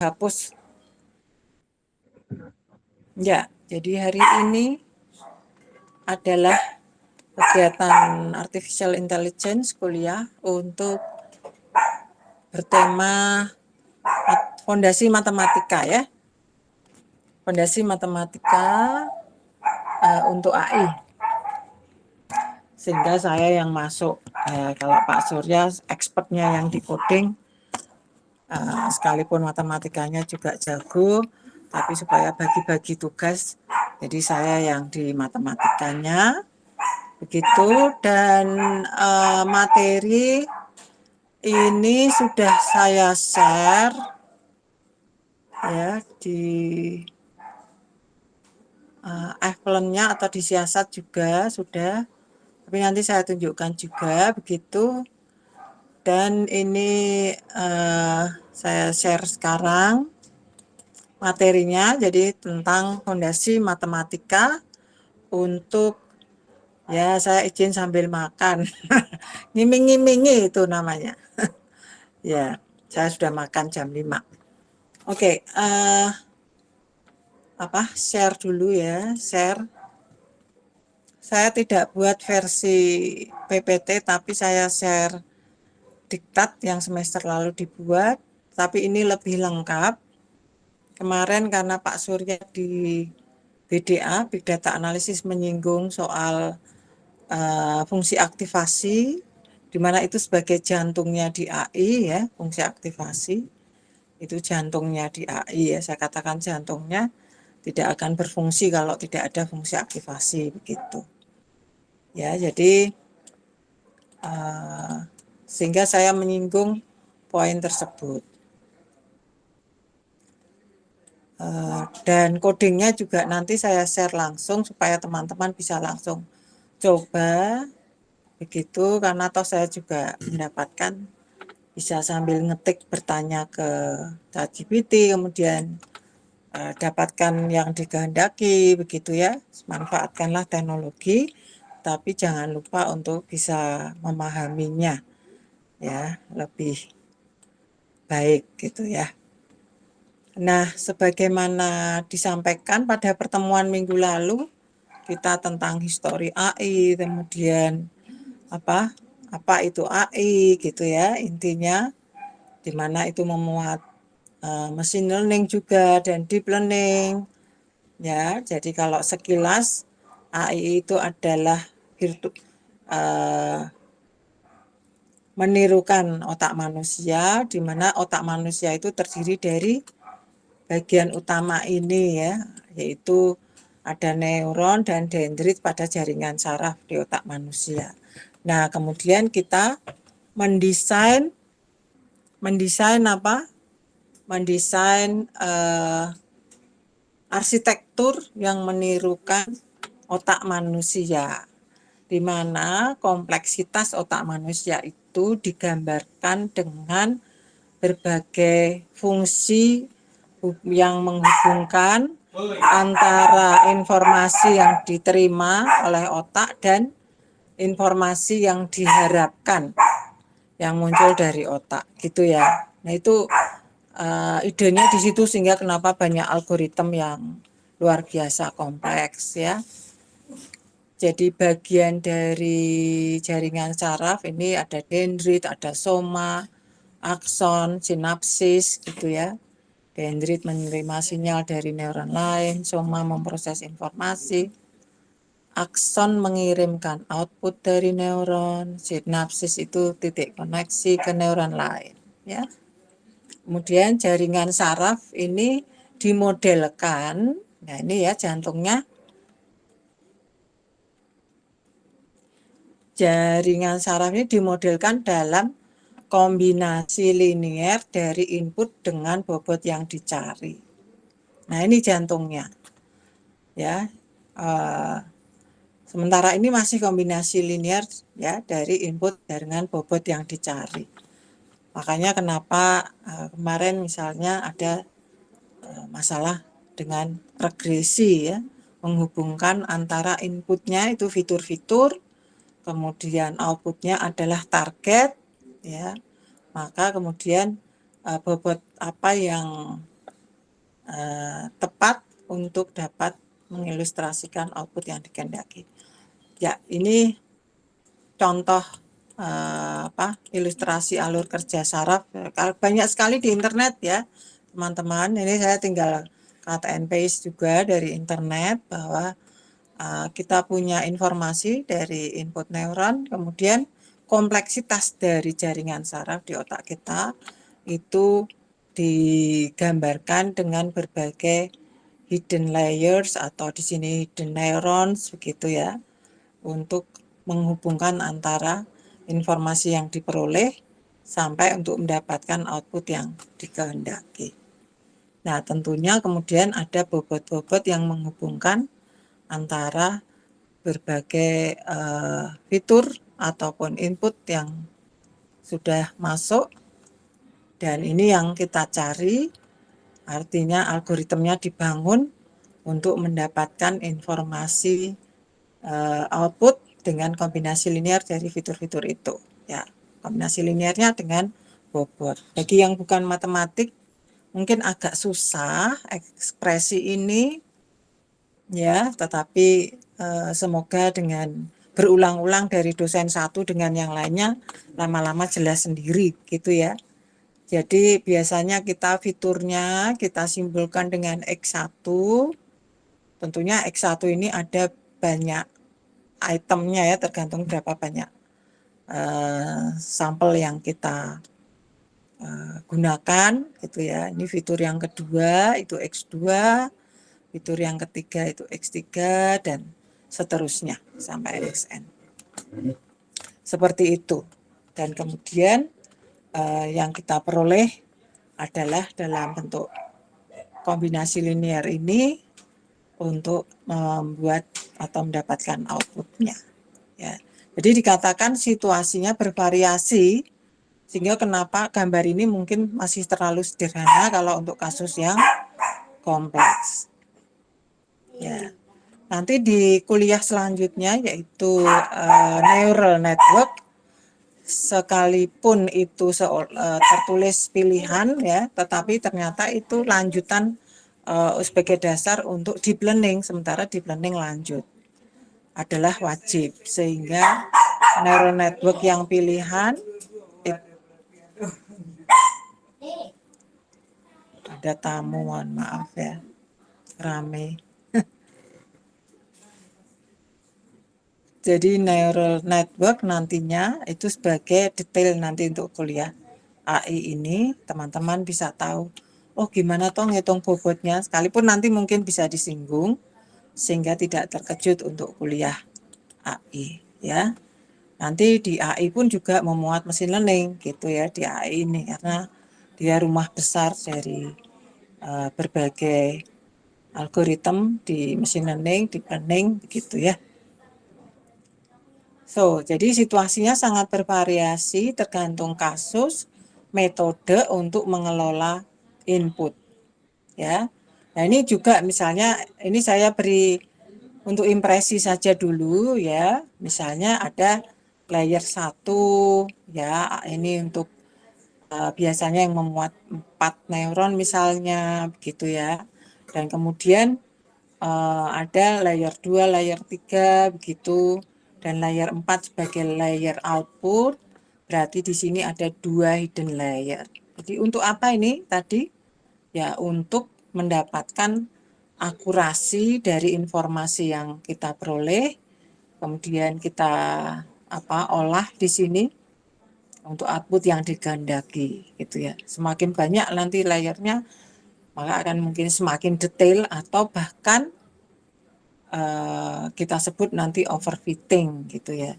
hapus. Ya, jadi hari ini adalah kegiatan Artificial Intelligence kuliah untuk bertema fondasi matematika ya. Fondasi matematika untuk AI. Sehingga saya yang masuk, kalau Pak Surya expertnya yang di coding, sekalipun matematikanya juga jago, tapi supaya bagi-bagi tugas, jadi saya yang di matematikanya, begitu. Dan materi ini sudah saya share ya di F-nya atau di siasat juga sudah, tapi nanti saya tunjukkan juga begitu. Dan ini saya share sekarang materinya, jadi tentang fondasi matematika untuk, ya saya izin sambil makan, ngiming-ngimingi itu namanya. Ya, saya sudah makan jam 5. Oke, share dulu ya, share. Saya tidak buat versi PPT, tapi saya share diktat yang semester lalu dibuat, tapi ini lebih lengkap. Kemarin karena Pak Surya di BDA, Big Data Analysis, menyinggung soal fungsi aktivasi, di mana itu sebagai jantungnya di AI ya, fungsi aktivasi itu jantungnya di AI ya, saya katakan jantungnya, tidak akan berfungsi kalau tidak ada fungsi aktivasi begitu. Ya, jadi sehingga saya menyinggung poin tersebut. Dan codingnya juga nanti saya share langsung supaya teman-teman bisa langsung coba begitu, karena toh saya juga mendapatkan bisa sambil ngetik bertanya ke ChatGPT, kemudian dapatkan yang dikehendaki begitu ya. Manfaatkanlah teknologi, tapi jangan lupa untuk bisa memahaminya ya lebih baik gitu ya. Nah, sebagaimana disampaikan pada pertemuan minggu lalu, kita tentang histori AI, kemudian apa itu AI gitu ya, intinya di mana itu memuat machine learning juga dan deep learning ya. Jadi kalau sekilas AI itu adalah menirukan otak manusia, di mana otak manusia itu terdiri dari bagian utama ini ya, yaitu ada neuron dan dendrit pada jaringan saraf di otak manusia. Nah, kemudian kita mendesain apa? Mendesain arsitektur yang menirukan otak manusia, di mana kompleksitas otak manusia itu digambarkan dengan berbagai fungsi yang menghubungkan antara informasi yang diterima oleh otak dan informasi yang diharapkan yang muncul dari otak gitu ya. Nah, itu idenya di situ, sehingga kenapa banyak algoritma yang luar biasa kompleks ya. Jadi bagian dari jaringan saraf ini ada dendrit, ada soma, akson, sinapsis gitu ya. Dendrit menerima sinyal dari neuron lain, soma memproses informasi, akson mengirimkan output dari neuron, sinapsis itu titik koneksi ke neuron lain ya. Kemudian jaringan saraf ini dimodelkan, nah ini ya jantungnya. Jaringan saraf ini dimodelkan dalam kombinasi linier dari input dengan bobot yang dicari. Nah, ini jantungnya. Ya. Sementara ini masih kombinasi linier ya dari input dengan bobot yang dicari. Makanya kenapa kemarin misalnya ada masalah dengan regresi ya, menghubungkan antara inputnya itu fitur-fitur, kemudian outputnya adalah target ya, maka kemudian bobot apa yang tepat untuk dapat mengilustrasikan output yang dikehendaki. Ya, ini contoh ilustrasi alur kerja saraf. Banyak sekali di internet ya, teman-teman. Ini saya tinggal cut and paste juga dari internet bahwa kita punya informasi dari input neuron, kemudian kompleksitas dari jaringan saraf di otak kita itu digambarkan dengan berbagai hidden layers atau di sini hidden neurons begitu ya, untuk menghubungkan antara informasi yang diperoleh sampai untuk mendapatkan output yang dikehendaki. Nah, tentunya kemudian ada bobot-bobot yang menghubungkan antara berbagai fitur ataupun input yang sudah masuk, dan ini yang kita cari, artinya algoritmnya dibangun untuk mendapatkan informasi output dengan kombinasi linear dari fitur-fitur itu. Ya, kombinasi linearnya dengan bobot. Bagi yang bukan matematik, mungkin agak susah ekspresi ini, ya, tetapi semoga dengan berulang-ulang dari dosen satu dengan yang lainnya, lama-lama jelas sendiri, gitu ya. Jadi biasanya kita fiturnya kita simbolkan dengan X1. Tentunya X1 ini ada banyak itemnya ya, tergantung berapa banyak sampel yang kita gunakan gitu ya. Ini fitur yang kedua itu X2, fitur yang ketiga itu X3, dan seterusnya sampai Xn. Seperti itu. Dan kemudian yang kita peroleh adalah dalam bentuk kombinasi linear ini untuk membuat atau mendapatkan outputnya. Ya. Jadi dikatakan situasinya bervariasi, sehingga kenapa gambar ini mungkin masih terlalu sederhana kalau untuk kasus yang kompleks. Ya. Nanti di kuliah selanjutnya yaitu neural network, sekalipun itu tertulis pilihan ya, tetapi ternyata itu lanjutan sebagai dasar untuk deep learning, sementara deep learning lanjut adalah wajib, sehingga neural network yang pilihan ada tamu, mohon maaf ya, rame. Jadi neural network nantinya itu sebagai detail nanti untuk kuliah AI ini, teman-teman bisa tahu, oh gimana toh ngitung bobotnya, sekalipun nanti mungkin bisa disinggung, sehingga tidak terkejut untuk kuliah AI ya. Nanti di AI pun juga memuat mesin learning gitu ya, di AI ini, karena dia rumah besar dari berbagai algoritma di mesin learning, deep learning begitu ya. Jadi situasinya sangat bervariasi tergantung kasus, metode untuk mengelola input ya. Nah, ini juga misalnya ini saya beri untuk impresi saja dulu ya. Misalnya ada layer 1 ya, ini untuk biasanya yang memuat 4 neuron misalnya begitu ya. Dan kemudian ada layer 2, layer 3 begitu, dan layer 4 sebagai layer output. Berarti di sini ada 2 hidden layer. Jadi untuk apa ini tadi? Ya untuk mendapatkan akurasi dari informasi yang kita peroleh, kemudian kita olah di sini untuk output yang dikehendaki gitu ya. Semakin banyak nanti layernya, maka akan mungkin semakin detail atau bahkan kita sebut nanti overfitting gitu ya,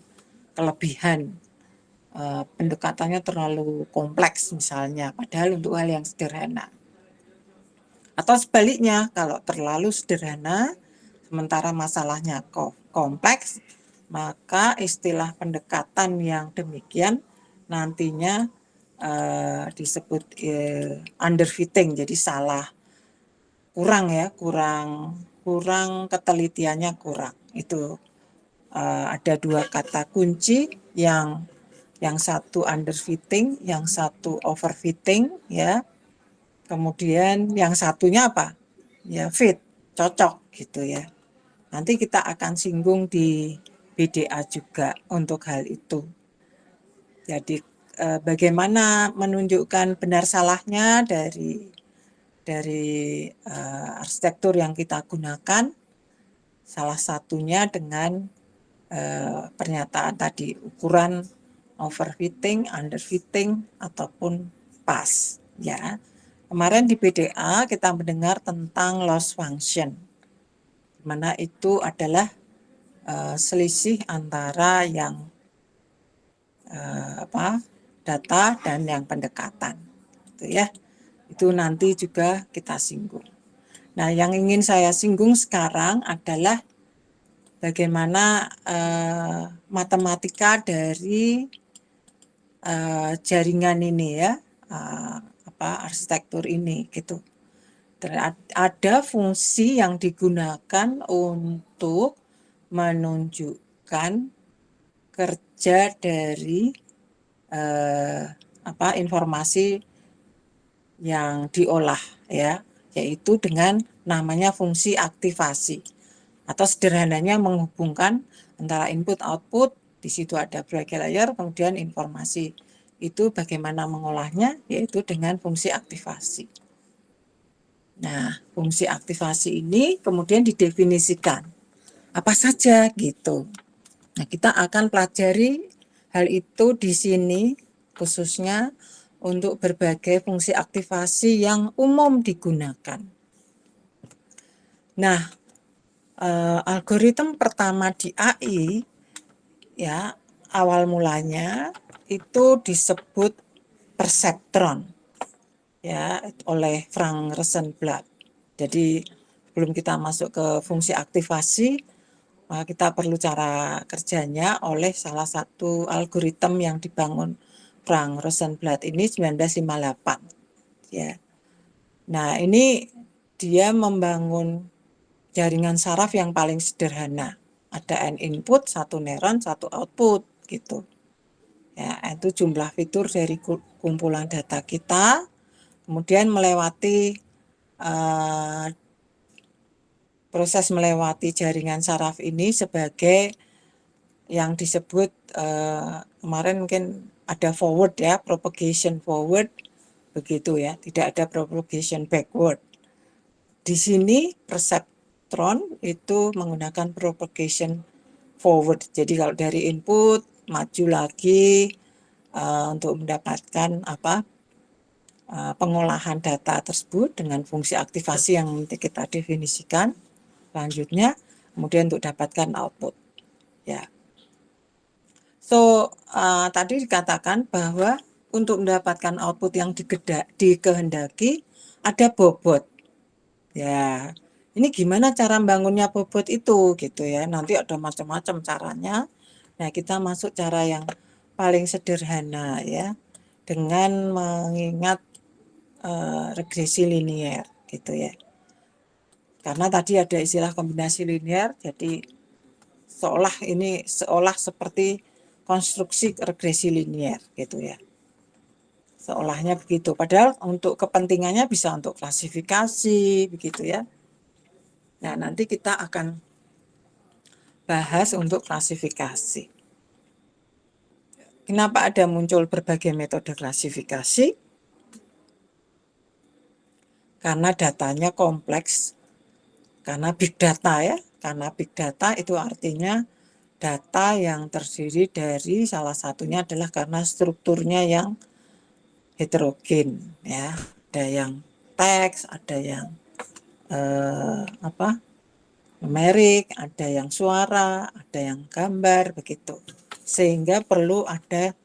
kelebihan pendekatannya terlalu kompleks misalnya, padahal untuk hal yang sederhana. Atau sebaliknya, kalau terlalu sederhana sementara masalahnya kompleks, maka istilah pendekatan yang demikian nantinya disebut underfitting, jadi salah, kurang ya, kurang ketelitiannya kurang. Itu ada 2 kata kunci, yang satu underfitting, yang satu overfitting ya. Kemudian yang satunya apa? ya fit, cocok gitu ya. Nanti kita akan singgung di BDA juga untuk hal itu. Jadi bagaimana menunjukkan benar salahnya dari arsitektur yang kita gunakan, salah satunya dengan pernyataan tadi, ukuran overfitting, underfitting, ataupun pas. Ya, kemarin di BDA kita mendengar tentang loss function, di mana itu adalah selisih antara yang data dan yang pendekatan, gitu ya. Itu nanti juga kita singgung. Nah, yang ingin saya singgung sekarang adalah bagaimana matematika dari jaringan ini ya, arsitektur ini gitu. Ada fungsi yang digunakan untuk menunjukkan kerja dari informasi yang diolah ya, yaitu dengan namanya fungsi aktivasi, atau sederhananya menghubungkan antara input output, di situ ada Bragg layer, kemudian informasi itu bagaimana mengolahnya, yaitu dengan fungsi aktivasi. Nah, fungsi aktivasi ini kemudian didefinisikan apa saja gitu. Nah, kita akan pelajari hal itu di sini, khususnya untuk berbagai fungsi aktivasi yang umum digunakan. Nah, algoritma pertama di AI ya, awal mulanya itu disebut perseptron ya, oleh Frank Rosenblatt. Jadi sebelum kita masuk ke fungsi aktivasi, kita perlu cara kerjanya oleh salah satu algoritma yang dibangun Frank Rosenblatt ini 1958 ya. Nah, ini dia membangun jaringan saraf yang paling sederhana. Ada n input, satu neuron, satu output gitu. Ya, itu jumlah fitur dari kumpulan data kita, kemudian melewati proses melewati jaringan saraf ini sebagai yang disebut kemarin mungkin ada forward ya, propagation forward begitu ya, tidak ada propagation backward. Di sini perseptron itu menggunakan propagation forward. Jadi kalau dari input maju lagi untuk mendapatkan pengolahan data tersebut dengan fungsi aktivasi yang nanti kita definisikan selanjutnya, kemudian untuk dapatkan output ya. So tadi dikatakan bahwa untuk mendapatkan output yang dikehendaki ada bobot ya. Ini gimana cara membangunnya bobot itu gitu ya, nanti ada macam-macam caranya. Nah, kita masuk cara yang paling sederhana ya, dengan mengingat regresi linier gitu ya. Karena tadi ada istilah kombinasi linier, jadi seolah seperti konstruksi regresi linier gitu ya. Seolahnya begitu, padahal untuk kepentingannya bisa untuk klasifikasi begitu ya. Nah, nanti kita akan bahas untuk klasifikasi. Kenapa ada muncul berbagai metode klasifikasi? Karena datanya kompleks, karena big data ya, karena big data itu artinya data yang terdiri dari salah satunya adalah karena strukturnya yang heterogen ya, ada yang teks, ada yang numerik, ada yang suara, ada yang gambar begitu, sehingga perlu ada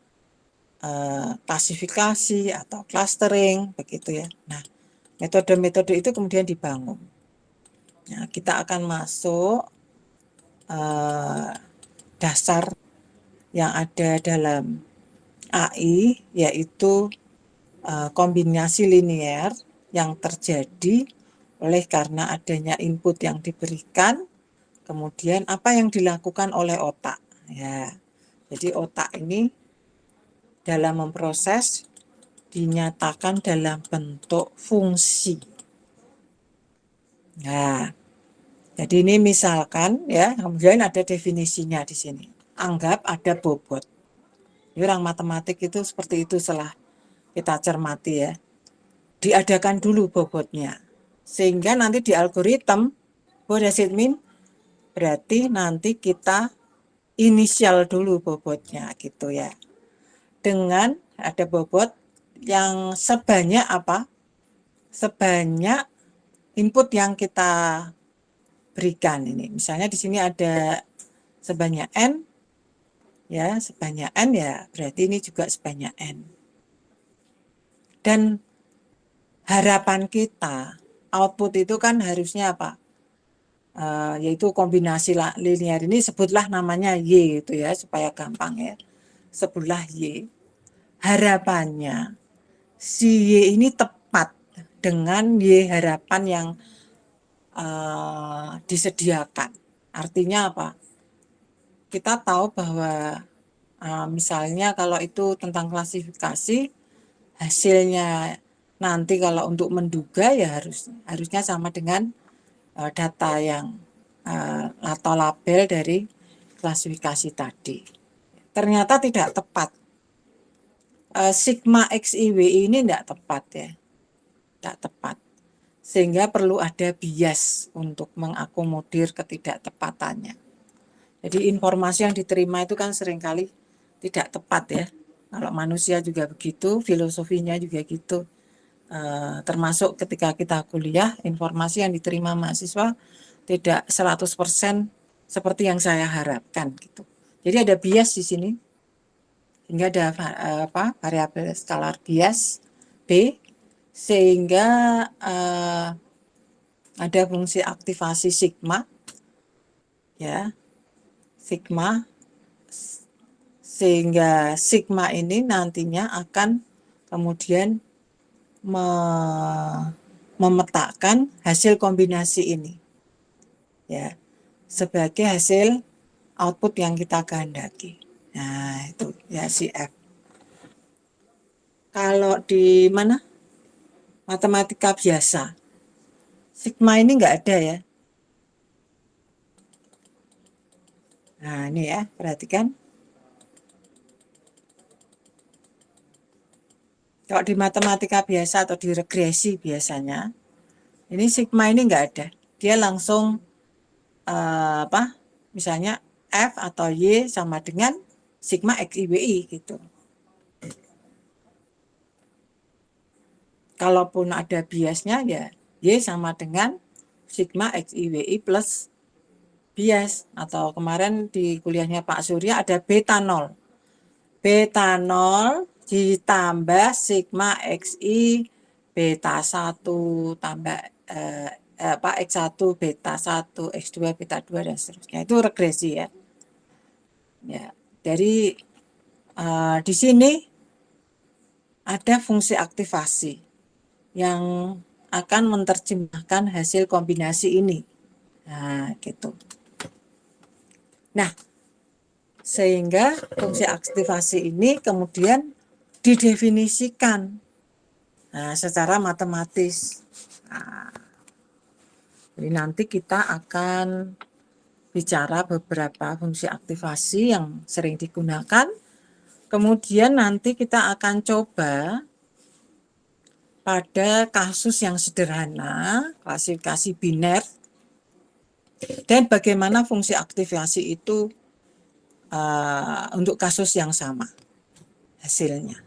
klasifikasi atau clustering begitu ya. Nah, metode-metode itu kemudian dibangun. Nah, kita akan masuk dasar yang ada dalam AI, yaitu kombinasi linier yang terjadi oleh karena adanya input yang diberikan, kemudian apa yang dilakukan oleh otak ya. Jadi otak ini dalam memproses dinyatakan dalam bentuk fungsi. Nah, jadi ini misalkan ya, kemudian ada definisinya di sini. Anggap ada bobot. Ini orang matematik itu seperti itu setelah kita cermati ya. Diadakan dulu bobotnya. Sehingga nanti di algoritma, what does it mean? Berarti nanti kita inisial dulu bobotnya gitu ya. Dengan ada bobot yang sebanyak apa? Sebanyak input yang kita berikan ini. Misalnya di sini ada sebanyak N, ya sebanyak N ya berarti ini juga sebanyak N. Dan harapan kita output itu kan harusnya apa? Yaitu kombinasi linear ini sebutlah namanya Y itu ya supaya gampang ya. Sebutlah Y. Harapannya si Y ini tepat dengan Y harapan yang disediakan. Artinya apa? Kita tahu bahwa misalnya kalau itu tentang klasifikasi, hasilnya nanti kalau untuk menduga ya harusnya sama dengan data yang atau label dari klasifikasi tadi. Ternyata tidak tepat. Sigma XIWI ini tidak tepat ya, tidak tepat. Sehingga perlu ada bias untuk mengakomodir ketidaktepatannya. Jadi informasi yang diterima itu kan seringkali tidak tepat ya. Kalau manusia juga begitu, filosofinya juga gitu. Termasuk ketika kita kuliah, informasi yang diterima mahasiswa tidak 100% seperti yang saya harapkan gitu. Jadi ada bias di sini. Hingga ada variabel skalar bias B, sehingga ada fungsi aktivasi sigma ya, sigma, sehingga sigma ini nantinya akan kemudian memetakan hasil kombinasi ini ya sebagai hasil output yang kita kehendaki. Nah, itu ya si F. Kalau di mana? Matematika biasa. Sigma ini enggak ada ya. Nah, ini ya, perhatikan. Kalau di matematika biasa atau di regresi biasanya, ini sigma ini enggak ada. Dia langsung misalnya F atau Y sama dengan sigma XIWI gitu. Kalaupun ada biasnya ya Y sama dengan sigma XIWI plus bias. Atau kemarin di kuliahnya Pak Surya ada beta 0. Beta 0 ditambah sigma XI beta 1 tambah X1 beta 1 X2 beta 2 dan seterusnya. Itu regresi ya. Ya, dari di sini ada fungsi aktivasi yang akan menerjemahkan hasil kombinasi ini. Nah, gitu. Nah, sehingga fungsi aktivasi ini kemudian didefinisikan secara matematis. Jadi nanti kita akan bicara beberapa fungsi aktivasi yang sering digunakan. Kemudian nanti kita akan coba pada kasus yang sederhana, klasifikasi biner, dan bagaimana fungsi aktivasi itu untuk kasus yang sama hasilnya.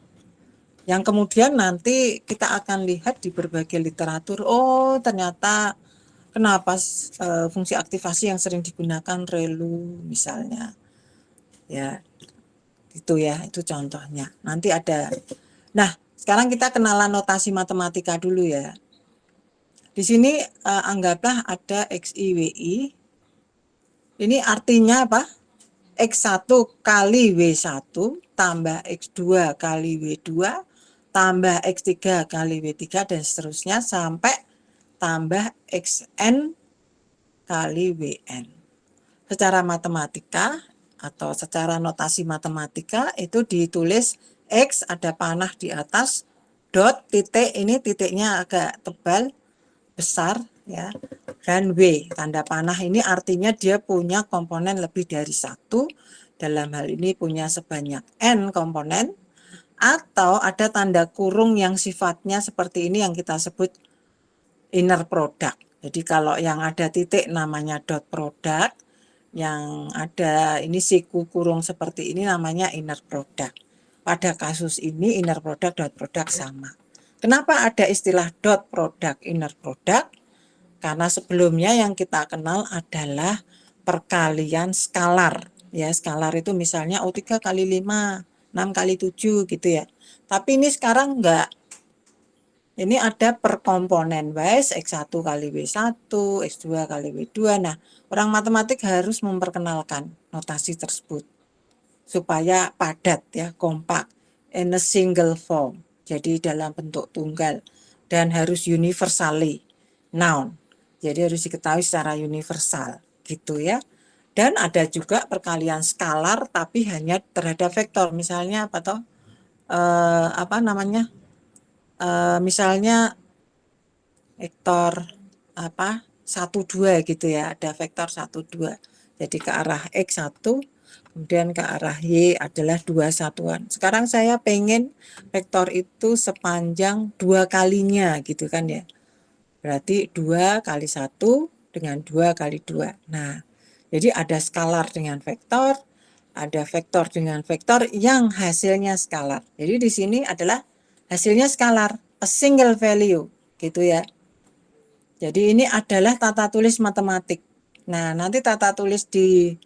Yang kemudian nanti kita akan lihat di berbagai literatur, oh ternyata kenapa fungsi aktivasi yang sering digunakan ReLU misalnya. Ya, itu ya, itu contohnya. Nanti ada. Nah, sekarang kita kenalan notasi matematika dulu ya. Di sini anggaplah ada XIWI. Ini artinya apa? X1 kali W1 tambah X2 kali W2 tambah X3 kali W3 dan seterusnya sampai tambah Xn kali Wn. Secara matematika atau secara notasi matematika itu ditulis X ada panah di atas, dot, titik, ini titiknya agak tebal, besar ya. runway. Tanda panah ini artinya dia punya komponen lebih dari satu, dalam hal ini punya sebanyak N komponen, atau ada tanda kurung yang sifatnya seperti ini yang kita sebut inner product. Jadi kalau yang ada titik namanya dot product, yang ada ini siku kurung seperti ini namanya inner product. Pada kasus ini inner product dot product sama. Kenapa ada istilah dot product inner product? Karena sebelumnya yang kita kenal adalah perkalian skalar. Ya, skalar itu misalnya O3 kali 5, 6 kali 7 gitu ya. Tapi ini sekarang enggak. Ini ada per komponen wise, X1 kali W1, X2 kali W2. Nah, orang matematik harus memperkenalkan notasi tersebut supaya padat ya, kompak, in a single form. Jadi dalam bentuk tunggal dan harus universally noun. Jadi harus diketahui secara universal gitu ya. Dan ada juga perkalian skalar tapi hanya terhadap vektor. Misalnya apa toh? Apa namanya? Misalnya vektor apa 1 2 gitu ya, ada vektor 1 2. Jadi ke arah X1 kemudian ke arah Y adalah 2 satuan. Sekarang saya pengen vektor itu sepanjang 2 kalinya gitu kan ya. Berarti 2 kali 1 dengan 2 kali 2. Nah, jadi ada skalar dengan vektor, ada vektor dengan vektor yang hasilnya skalar. Jadi di sini adalah hasilnya skalar, a single value gitu ya. Jadi ini adalah tata tulis matematik. Nah, nanti tata tulis di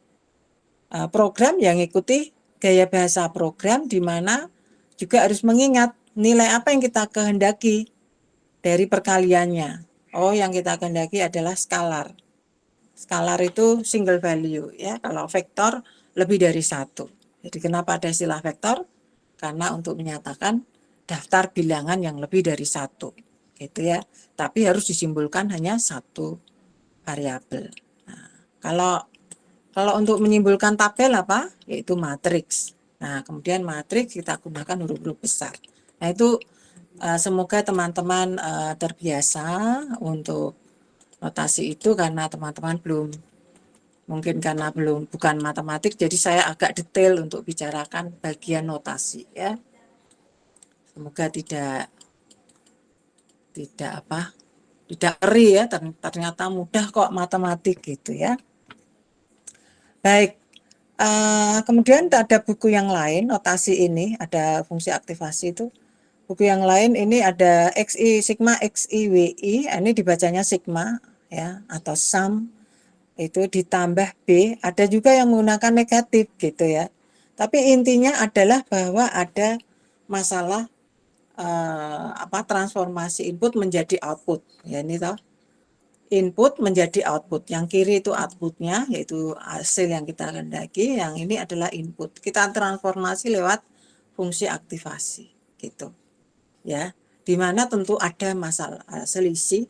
program yang ikuti gaya bahasa program di mana juga harus mengingat nilai apa yang kita kehendaki dari perkaliannya. Oh, yang kita kehendaki adalah skalar. Skalar itu single value ya. Kalau vektor lebih dari satu. Jadi kenapa ada istilah vektor? Karena untuk menyatakan daftar bilangan yang lebih dari satu, gitu ya. Tapi harus disimbolkan hanya satu variabel. Nah, kalau untuk menyimpulkan tabel apa? Yaitu matriks. Nah, kemudian matriks kita gunakan huruf-huruf besar. Nah, itu semoga teman-teman terbiasa untuk notasi itu karena teman-teman bukan matematik, jadi saya agak detail untuk bicarakan bagian notasi ya. Semoga tidak ngeri ya, ternyata mudah kok matematik gitu ya. Baik, kemudian ada buku yang lain, notasi ini, ada fungsi aktivasi itu. Buku yang lain ini ada XI, sigma XI, WI, ini dibacanya sigma ya, atau sum, itu ditambah B, ada juga yang menggunakan negatif gitu ya. Tapi intinya adalah bahwa ada masalah transformasi input menjadi output. Ya ini toh. Input menjadi output. Yang kiri itu outputnya, yaitu hasil yang kita kehendaki. Yang ini adalah input. Kita transformasi lewat fungsi aktivasi, gitu. Ya, dimana tentu ada masalah selisih,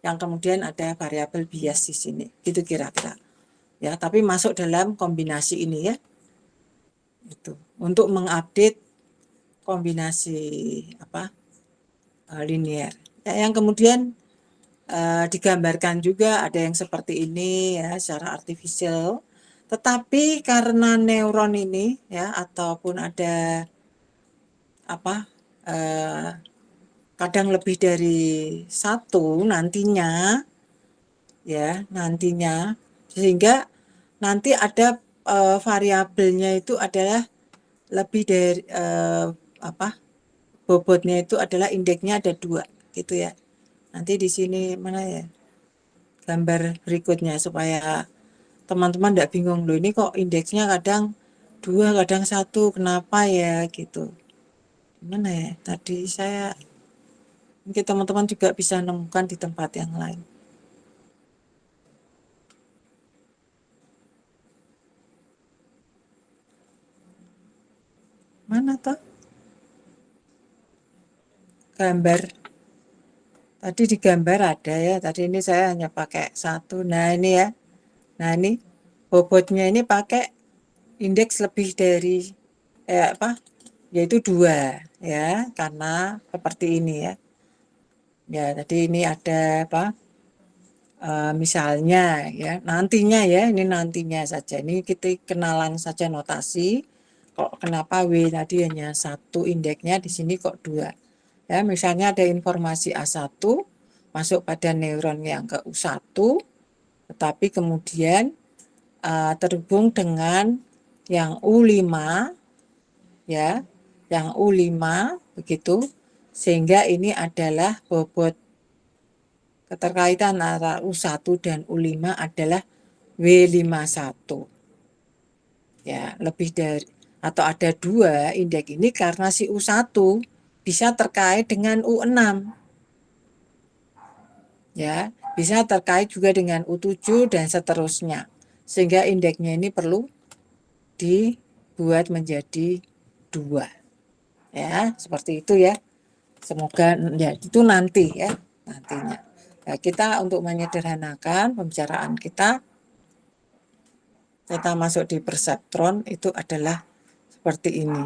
yang kemudian ada variabel bias di sini. Gitu kira-kira. Ya, tapi masuk dalam kombinasi ini ya. Itu untuk mengupdate kombinasi linear. Ya, yang kemudian digambarkan juga ada yang seperti ini ya secara artifisial, tetapi karena neuron ini ya ataupun ada kadang lebih dari satu nantinya sehingga nanti ada variabelnya itu adalah lebih dari bobotnya itu adalah indeksnya ada 2 gitu ya. Nanti di sini mana ya gambar berikutnya supaya teman-teman tidak bingung, loh ini kok indeksnya kadang 2 kadang 1 kenapa ya gitu. Gimana ya tadi saya, mungkin teman-teman juga bisa nemukan di tempat yang lain. Mana toh gambar tadi, di gambar ada ya, tadi ini saya hanya pakai 1. Nah ini ya, nah ini bobotnya ini pakai indeks lebih dari yaitu 2 ya, karena seperti ini ya. Ya, tadi ini ada Misalnya ya, nantinya ya, ini nantinya saja, ini kita kenalan saja notasi, kok kenapa W tadi hanya 1 indeksnya, di sini kok 2. Ya, misalnya ada informasi A1 masuk pada neuron yang ke U1, tetapi kemudian terhubung dengan yang U5 ya, yang U5 begitu, sehingga ini adalah bobot keterkaitan antara U1 dan U5 adalah W51. Ya, lebih dari atau ada 2 indeks ini karena si U1 bisa terkait dengan U6. Ya, bisa terkait juga dengan U7 dan seterusnya. Sehingga indeksnya ini perlu dibuat menjadi 2. Ya, seperti itu ya. Semoga ya itu nanti ya, nantinya. Nah, kita untuk menyederhanakan pembicaraan kita masuk di perseptron itu adalah seperti ini.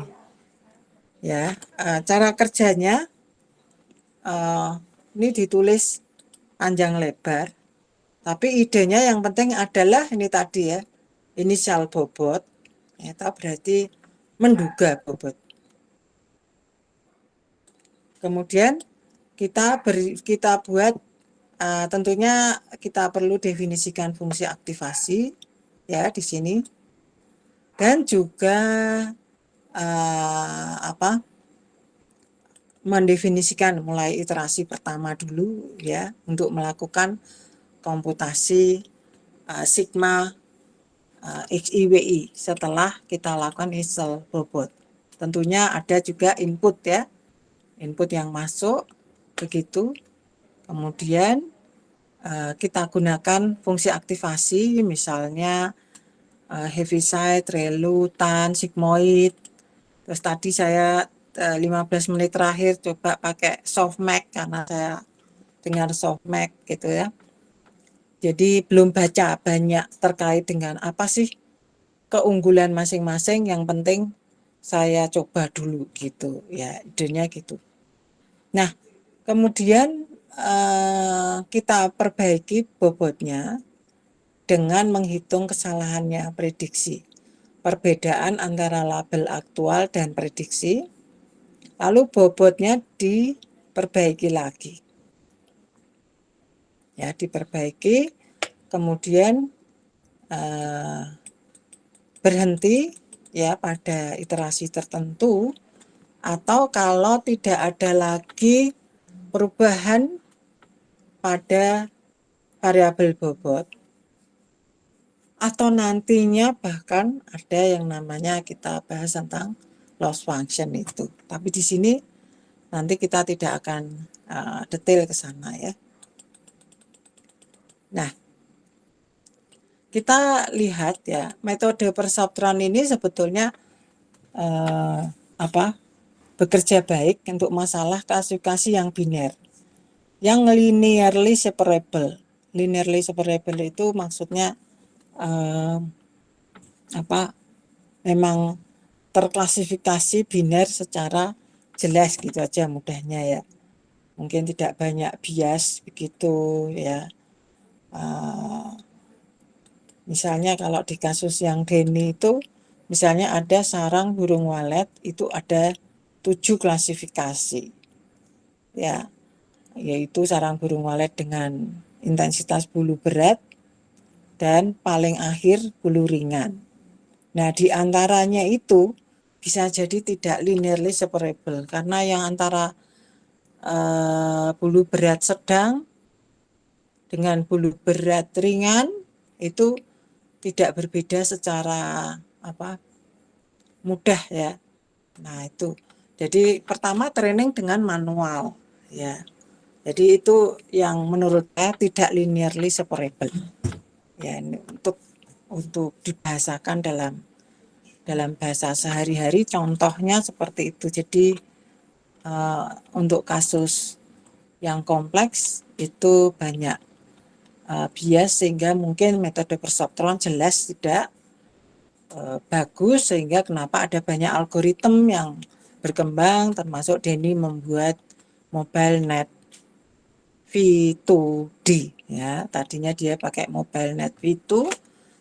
Ya, cara kerjanya ini ditulis panjang lebar. Tapi idenya yang penting adalah ini tadi ya, inisial bobot. Itu berarti menduga bobot. Kemudian kita buat tentunya kita perlu definisikan fungsi aktivasi ya di sini, dan juga mendefinisikan mulai iterasi pertama dulu ya untuk melakukan komputasi sigma XIWI setelah kita lakukan initial bobot. Tentunya ada juga input ya, input yang masuk begitu. Kemudian kita gunakan fungsi aktivasi, misalnya heaviside, relu, tan, sigmoid. Terus tadi saya 15 menit terakhir coba pakai softmax karena saya dengar softmax gitu ya. Jadi belum baca banyak terkait dengan apa sih keunggulan masing-masing, yang penting saya coba dulu gitu ya, idenya gitu. Nah, kemudian kita perbaiki bobotnya dengan menghitung kesalahannya prediksi. Perbedaan antara label aktual dan prediksi, lalu bobotnya diperbaiki lagi. Ya, diperbaiki, kemudian berhenti ya pada iterasi tertentu, atau kalau tidak ada lagi perubahan pada variabel bobot, atau nantinya bahkan ada yang namanya kita bahas tentang loss function itu. Tapi di sini nanti kita tidak akan detail ke sana ya. Nah, kita lihat ya, metode persubtran ini sebetulnya bekerja baik untuk masalah klasifikasi yang biner, yang linearly separable. Linearly separable itu maksudnya memang terklasifikasi biner secara jelas gitu aja mudahnya ya. Mungkin tidak banyak bias begitu ya. Misalnya kalau di kasus yang Denny itu, misalnya ada sarang burung walet, itu ada 7 klasifikasi. Ya, yaitu sarang burung walet dengan intensitas bulu berat dan paling akhir bulu ringan. Nah, di antaranya itu bisa jadi tidak linearly separable karena yang antara bulu berat sedang dengan bulu berat ringan itu tidak berbeda secara mudah ya. Nah, itu. Jadi pertama training dengan manual ya. Jadi itu yang menurut saya tidak linearly separable. Ya, ini untuk dibahasakan dalam bahasa sehari-hari, contohnya seperti itu. Jadi untuk kasus yang kompleks itu banyak bias, sehingga mungkin metode persubtron jelas tidak bagus, sehingga kenapa ada banyak algoritma yang berkembang, termasuk Denny membuat mobile net V2D ya. Tadinya dia pakai MobileNet V2,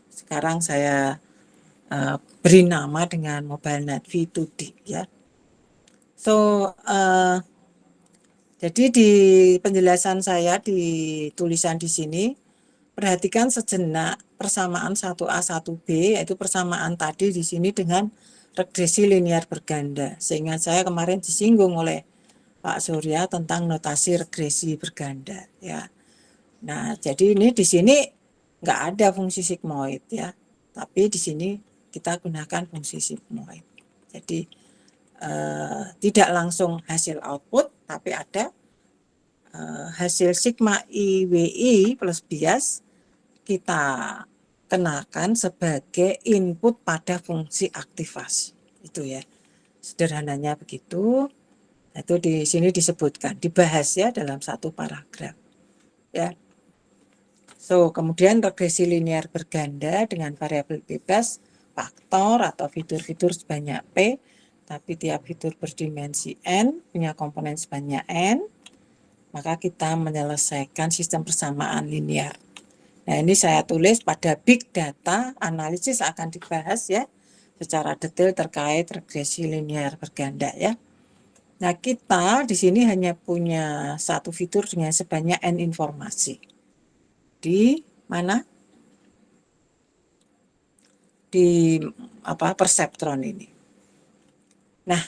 sekarang saya beri nama dengan MobileNet V2D ya. So jadi di penjelasan saya di tulisan di sini, perhatikan sejenak persamaan 1A 1B, yaitu persamaan tadi di sini dengan regresi linear berganda. Sehingga saya kemarin disinggung oleh Pak Surya tentang notasi regresi berganda ya. Nah, jadi ini di sini nggak ada fungsi sigmoid ya, tapi di sini kita gunakan fungsi sigmoid. Jadi tidak langsung hasil output, tapi ada hasil sigma IWI plus bias kita kenakan sebagai input pada fungsi aktivasi. Itu ya, sederhananya begitu. Itu di sini disebutkan, dibahas ya dalam satu paragraf ya. So, kemudian regresi linear berganda dengan variabel bebas, faktor atau fitur-fitur sebanyak P, tapi tiap fitur berdimensi N, punya komponen sebanyak N, maka kita menyelesaikan sistem persamaan linear. Nah, ini saya tulis pada big data analisis akan dibahas ya secara detail terkait regresi linear berganda ya. Nah, kita di sini hanya punya satu fitur dengan sebanyak N informasi. Di mana? Di perseptron ini. Nah,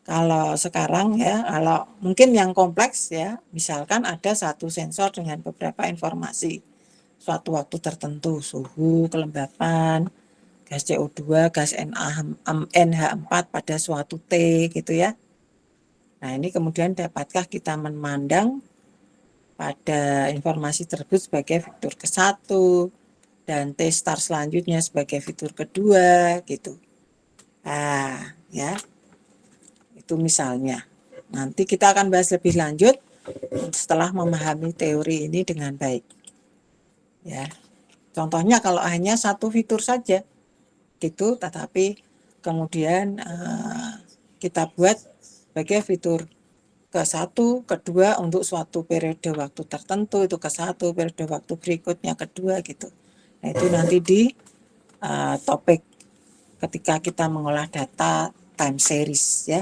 kalau sekarang ya, kalau mungkin yang kompleks ya, misalkan ada satu sensor dengan beberapa informasi suatu waktu tertentu, suhu, kelembapan, gas CO2, gas NH4 pada suatu T gitu ya. Nah, ini kemudian dapatkah kita memandang pada informasi tersebut sebagai fitur ke-1 dan T star selanjutnya sebagai fitur kedua gitu. Nah, ya. Itu misalnya. Nanti kita akan bahas lebih lanjut setelah memahami teori ini dengan baik. Ya. Contohnya kalau hanya satu fitur saja gitu, tetapi kemudian kita buat sebagai fitur ke-1, kedua untuk suatu periode waktu tertentu, itu ke-1, periode waktu berikutnya kedua gitu. Nah, itu nanti di topik ketika kita mengolah data time series ya.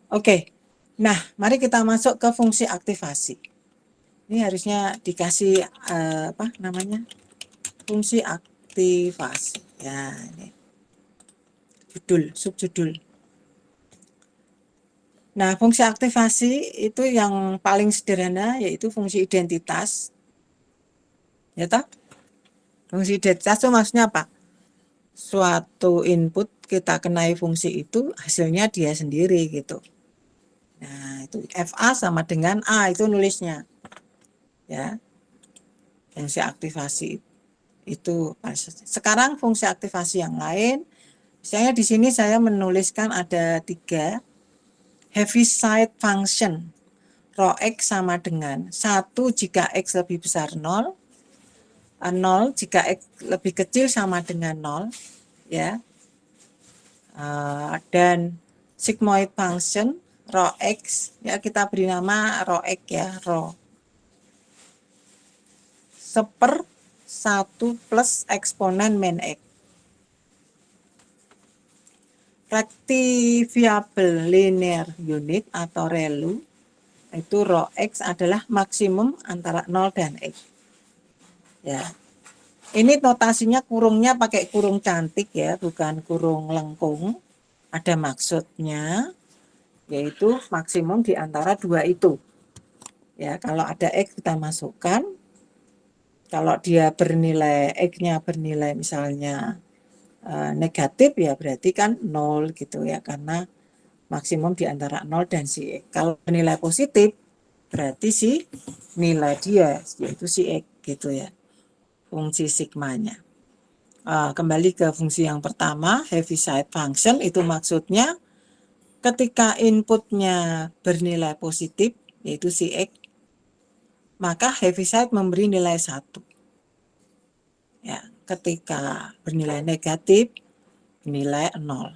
Oke. Nah, mari kita masuk ke fungsi aktivasi. Ini harusnya dikasih fungsi aktivasi. Ya, ini subjudul. Nah, fungsi aktivasi itu yang paling sederhana yaitu fungsi identitas. Ya toh? Fungsi identitas itu maksudnya apa? Suatu input kita kenai fungsi itu, hasilnya dia sendiri gitu. Nah, itu FA sama dengan A itu nulisnya. Ya. Fungsi aktivasi itu. Sekarang fungsi aktivasi yang lain, misalnya di sini saya menuliskan ada 3 Heaviside function. Rho X sama dengan 1 jika X lebih besar 0, 0 jika X lebih kecil sama dengan 0, ya. Dan sigmoid function rho X, ya kita beri nama rho X ya, rho. 1/1 plus eksponen min X. Rectifiable linear unit atau ReLU itu rho X adalah maksimum antara 0 dan X. Ya. Ini notasinya kurungnya pakai kurung cantik ya, bukan kurung lengkung. Ada maksudnya, yaitu maksimum di antara 2 itu. Ya, kalau ada X kita masukkan. Kalau dia bernilai X-nya bernilai misalnya negatif ya berarti kan 0 gitu ya, karena maksimum di antara 0 dan si X. Kalau nilai positif berarti si nilai dia yaitu si X gitu ya, fungsi sigmanya. Kembali ke fungsi yang pertama, Heaviside function itu maksudnya ketika inputnya bernilai positif yaitu si X, maka Heaviside memberi nilai 1. Ya, ketika bernilai negatif nilai 0.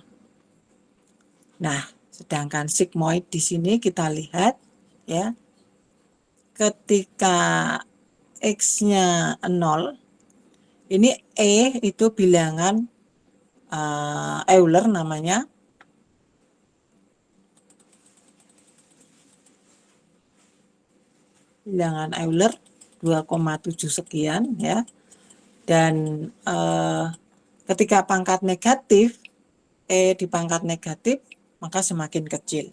Nah, Sedangkan sigmoid di sini kita lihat ya, ketika X-nya 0, ini E itu bilangan Euler namanya. Bilangan Euler 2,7 sekian ya. Dan ketika pangkat negatif, E di pangkat negatif, maka semakin kecil.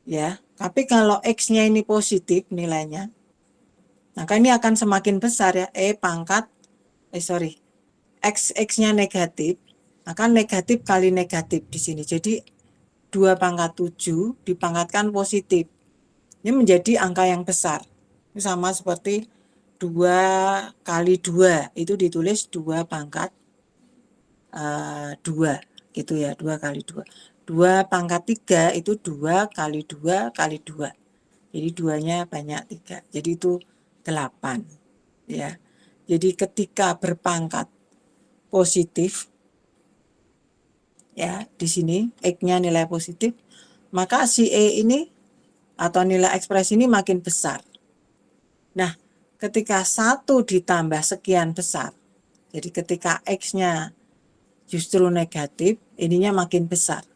Ya, tapi kalau X-nya ini positif nilainya, maka ini akan semakin besar ya, X-nya negatif, maka negatif kali negatif di sini. Jadi 2/7 dipangkatkan positif. Ini menjadi angka yang besar. Ini sama seperti 2 kali 2, itu ditulis 2/2 gitu ya, 2 kali 2. 2/3 itu 2 kali 2 kali 2. Jadi 2-nya banyak 3. Jadi itu 8 ya. Jadi ketika berpangkat positif ya, di sini X-nya nilai positif, maka si E ini atau nilai ekspresi ini makin besar. Nah, ketika 1 ditambah sekian besar, jadi ketika X-nya justru negatif, ininya makin besar.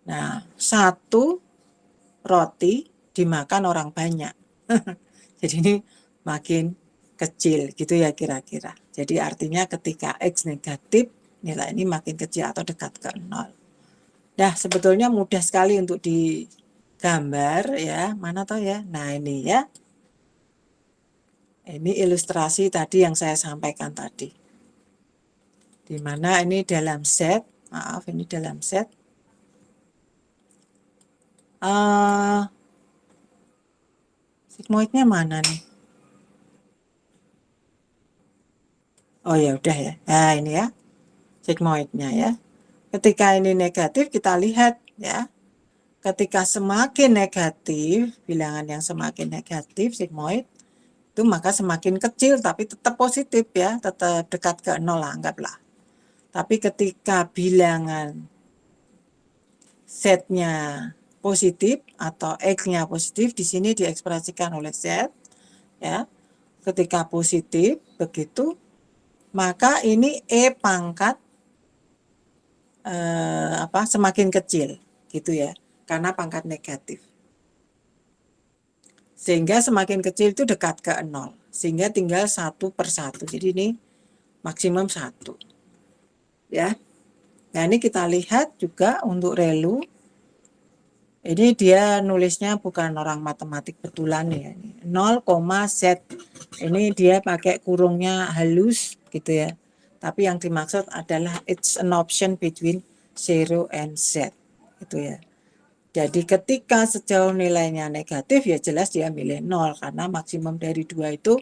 Nah, 1 roti dimakan orang banyak. Jadi ini makin kecil gitu ya kira-kira. Jadi artinya ketika X negatif, nilai ini makin kecil atau dekat ke 0. Nah, sebetulnya mudah sekali untuk digambar ya. Mana tahu ya. Nah, ini ya. Ini ilustrasi tadi yang saya sampaikan tadi. Di mana ini dalam set, ini dalam set. Sigmoidnya mana nih? Oh ya udah ya. Nah, ini ya. Sigmoidnya ya. Ketika ini negatif, kita lihat ya. Ketika semakin negatif, bilangan yang semakin negatif sigmoid, itu maka semakin kecil tapi tetap positif ya, tetap dekat ke 0 lah, anggaplah. Tapi ketika bilangan Z-nya positif atau X-nya positif, di sini diekspresikan oleh Z ya. Ketika positif begitu, maka ini E pangkat semakin kecil gitu ya, karena pangkat negatif. Sehingga semakin kecil itu dekat ke 0. Sehingga tinggal 1/1. Jadi ini maksimum 1. Ya. Nah, ini kita lihat juga untuk ReLU. Ini dia nulisnya bukan orang matematik betulan ya. 0, Z. Ini dia pakai kurungnya halus gitu ya. Tapi yang dimaksud adalah it's an option between 0 and Z. Gitu ya. Jadi ketika sejauh nilainya negatif ya jelas dia milih 0 karena maksimum dari 2 itu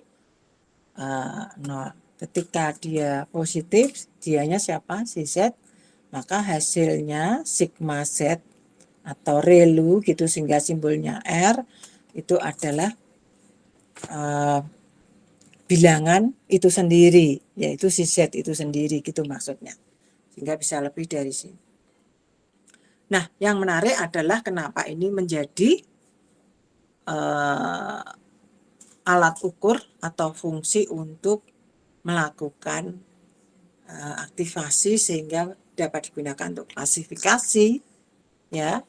0. Ketika dia positif, dianya siapa? Si Z. Maka hasilnya sigma Z atau ReLU gitu sehingga simbolnya R itu adalah bilangan itu sendiri, yaitu si Z itu sendiri gitu maksudnya. Sehingga bisa lebih dari sini. Nah, yang menarik adalah kenapa ini menjadi alat ukur atau fungsi untuk melakukan aktivasi sehingga dapat digunakan untuk klasifikasi ya.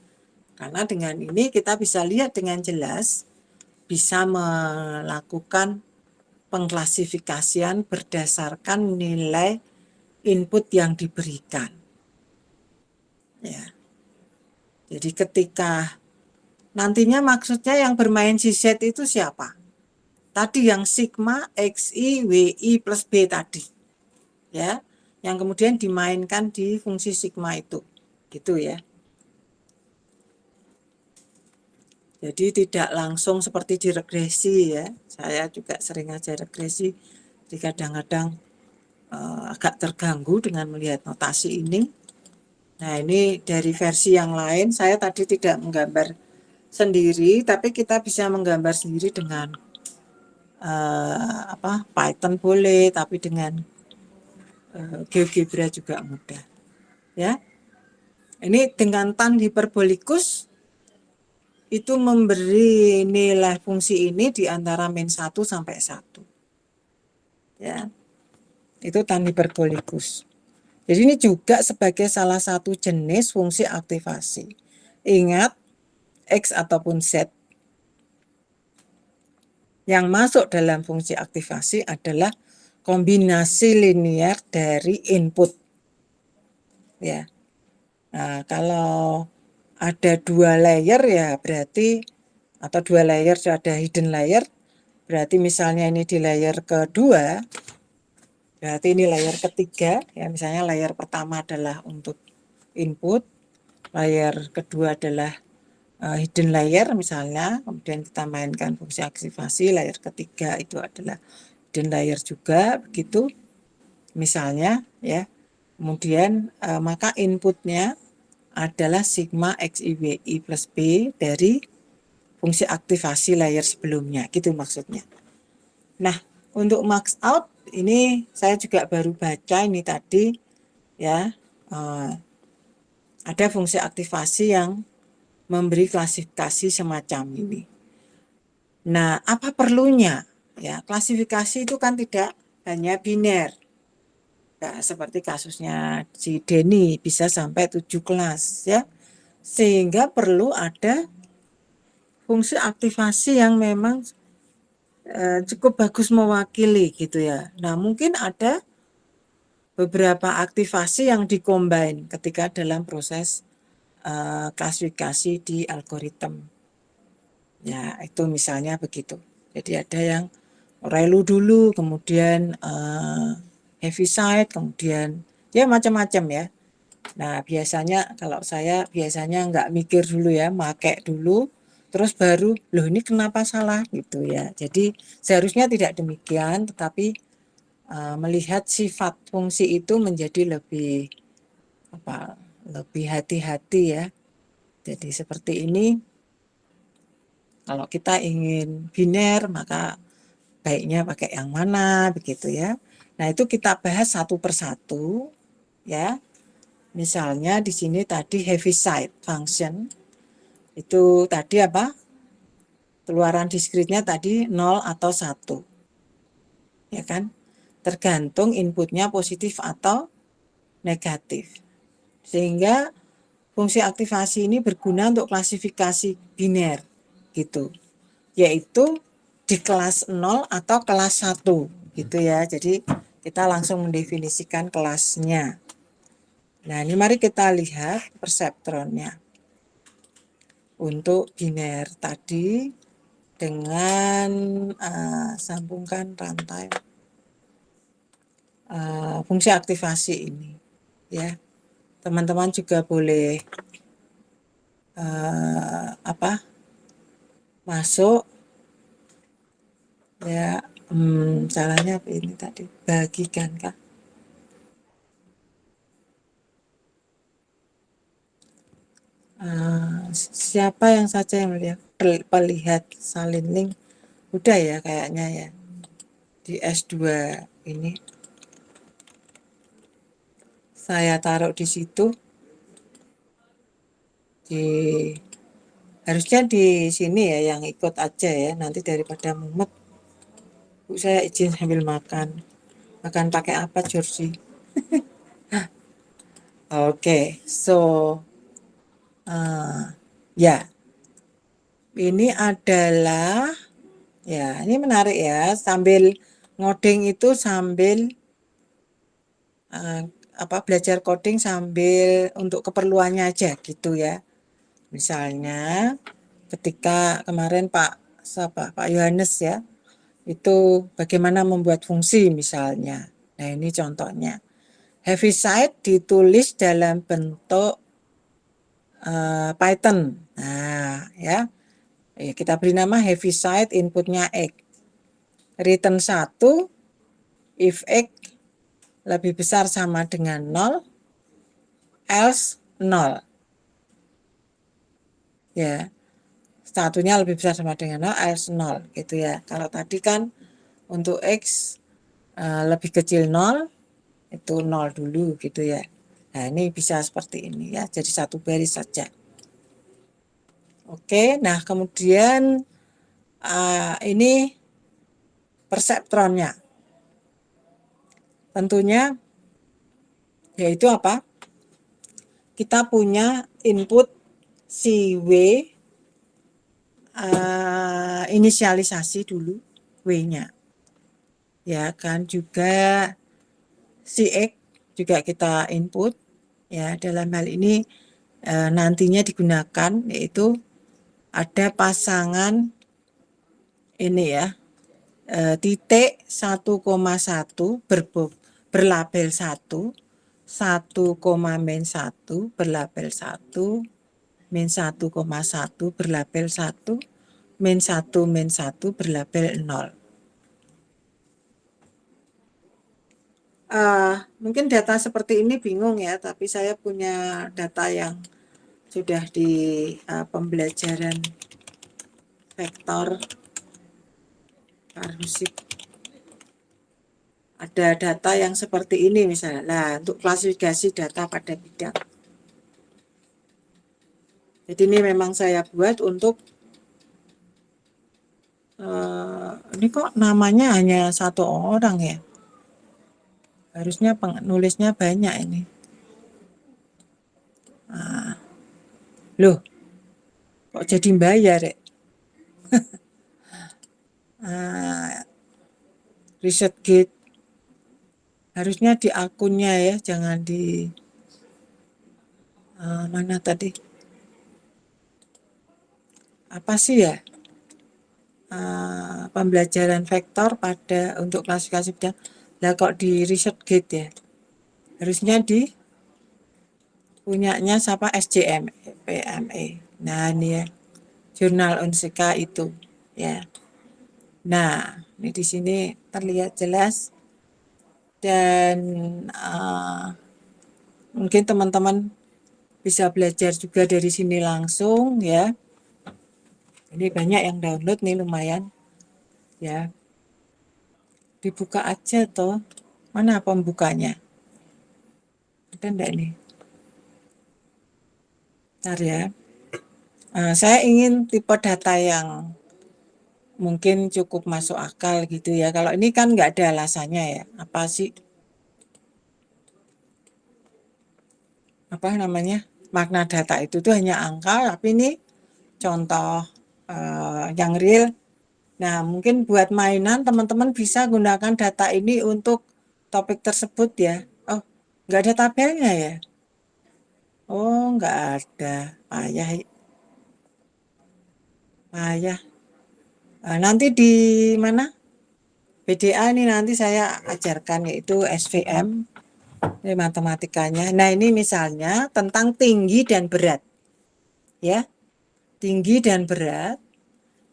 Karena dengan ini kita bisa lihat dengan jelas, bisa melakukan pengklasifikasian berdasarkan nilai input yang diberikan. Ya. Jadi ketika nantinya maksudnya yang bermain si Z itu siapa? Tadi yang sigma XI WI plus B tadi. Ya, yang kemudian dimainkan di fungsi sigma itu. Gitu ya. Jadi tidak langsung seperti di regresi ya. Saya juga sering ajar regresi. Jadi kadang-kadang agak terganggu dengan melihat notasi ini. Nah, ini dari versi yang lain. Saya tadi tidak menggambar sendiri, tapi kita bisa menggambar sendiri dengan Python boleh, tapi dengan GeoGebra juga mudah. Ya. Ini dengan tan hiperbolikus itu memberi nilai fungsi ini di antara min 1 sampai 1. Ya. Itu tan hiperbolikus. Jadi ini juga sebagai salah satu jenis fungsi aktivasi. Ingat, X ataupun Z yang masuk dalam fungsi aktivasi adalah kombinasi linear dari input. Ya. Nah, kalau ada 2 layer ya berarti, atau 2 layer ada hidden layer, berarti misalnya ini di layer kedua, berarti ini layer ketiga, ya misalnya layer pertama adalah untuk input, layer kedua adalah hidden layer misalnya, kemudian kita mainkan fungsi aktivasi, layer ketiga itu adalah hidden layer juga, begitu misalnya ya. Kemudian maka inputnya adalah sigma XIWI plus B dari fungsi aktivasi layer sebelumnya, gitu maksudnya. Nah, untuk max out ini saya juga baru baca ini tadi ya, ada fungsi aktivasi yang memberi klasifikasi semacam ini. Nah, apa perlunya? Ya, klasifikasi itu kan tidak hanya biner. Nah, seperti kasusnya si Denny bisa sampai 7 kelas ya. Sehingga perlu ada fungsi aktivasi yang memang cukup bagus mewakili gitu ya. Nah, mungkin ada beberapa aktivasi yang dikombin ketika dalam proses klasifikasi di algoritma. Ya, itu misalnya begitu. Jadi ada yang relu dulu, kemudian heaviside, kemudian ya macam-macam ya. Nah, biasanya kalau saya biasanya nggak mikir dulu ya, make dulu, terus baru, loh ini kenapa salah gitu ya. Jadi seharusnya tidak demikian, tetapi melihat sifat fungsi itu menjadi lebih lebih hati-hati ya. Jadi seperti ini, kalau kita ingin biner maka baiknya pakai yang mana begitu ya. Nah, itu kita bahas satu persatu ya. Misalnya di sini tadi heaviside function itu tadi apa? Keluaran diskritnya tadi 0 atau 1. Ya kan? Tergantung inputnya positif atau negatif. Sehingga fungsi aktivasi ini berguna untuk klasifikasi biner gitu. Yaitu di kelas 0 atau kelas 1 gitu ya. Jadi kita langsung mendefinisikan kelasnya. Nah, ini mari kita lihat perseptronnya untuk biner tadi dengan sambungkan rantai fungsi aktivasi ini ya. Teman-teman juga boleh masuk ya. Caranya ini tadi, bagikan kah? Siapa yang saja yang melihat pelihat salin link udah ya kayaknya ya di S2 ini saya taruh di situ, harusnya di sini ya yang ikut aja ya, nanti daripada mumet. Bu, saya izin sambil makan pakai apa Georgie? Oke, so ya ini adalah ya, ini menarik ya, sambil ngoding itu sambil belajar coding sambil untuk keperluannya aja gitu ya. Misalnya ketika kemarin Pak Yohanes ya, itu bagaimana membuat fungsi misalnya. Nah, ini contohnya. Heaviside ditulis dalam bentuk Python. Nah, ya. Kita beri nama heaviside, inputnya X. Return 1 if X lebih besar sama dengan 0, else 0. Ya. Satunya lebih besar sama dengan 0, else 0 gitu ya. Kalau tadi kan untuk X lebih kecil 0, itu 0 dulu gitu ya. Nah, ini bisa seperti ini ya, jadi satu baris saja. Oke, nah kemudian ini perseptronnya. Tentunya yaitu apa? Kita punya input si W, inisialisasi dulu W-nya. Ya kan, juga si X juga kita input. Ya, dalam hal ini nantinya digunakan yaitu ada pasangan ini ya, titik 1,1 berlabel 1, 1,-1 berlabel 1, -1,1 berlabel 1, -1 berlabel 0. Mungkin data seperti ini bingung ya, tapi saya punya data yang sudah di pembelajaran vektor Karhusik. Ada data yang seperti ini misalnya. Nah, untuk klasifikasi data pada bidang. Jadi ini memang saya buat untuk ini kok namanya hanya satu orang ya. Harusnya penulisnya banyak ini. Loh, kok jadi bayar ya? ResearchGate. Harusnya di akunnya ya, jangan di mana tadi? Apa sih ya? Pembelajaran vektor pada untuk klasifikasi bidang. Lah kok di ResearchGate ya? Harusnya di punyanya siapa? SJM PME. Nah, ini ya. Jurnal Unsika itu ya. Nah, ini di sini terlihat jelas dan mungkin teman-teman bisa belajar juga dari sini langsung ya. Ini banyak yang download nih, lumayan ya. Dibuka aja toh. Mana pembukanya? Ada enggak nih? Bentar ya. Saya ingin tipe data yang mungkin cukup masuk akal gitu ya. Kalau ini kan nggak ada alasannya ya. Apa sih? Apa namanya? Makna data itu tuh hanya angka, tapi ini contoh yang real. Nah, mungkin buat mainan teman-teman bisa gunakan data ini untuk topik tersebut ya. Oh, nggak ada tabelnya ya? Oh, nggak ada. Payah. Payah. Nanti di mana? BDA ini nanti saya ajarkan yaitu SVM, ini matematikanya. Nah, ini misalnya tentang tinggi dan berat. Ya. Tinggi dan berat.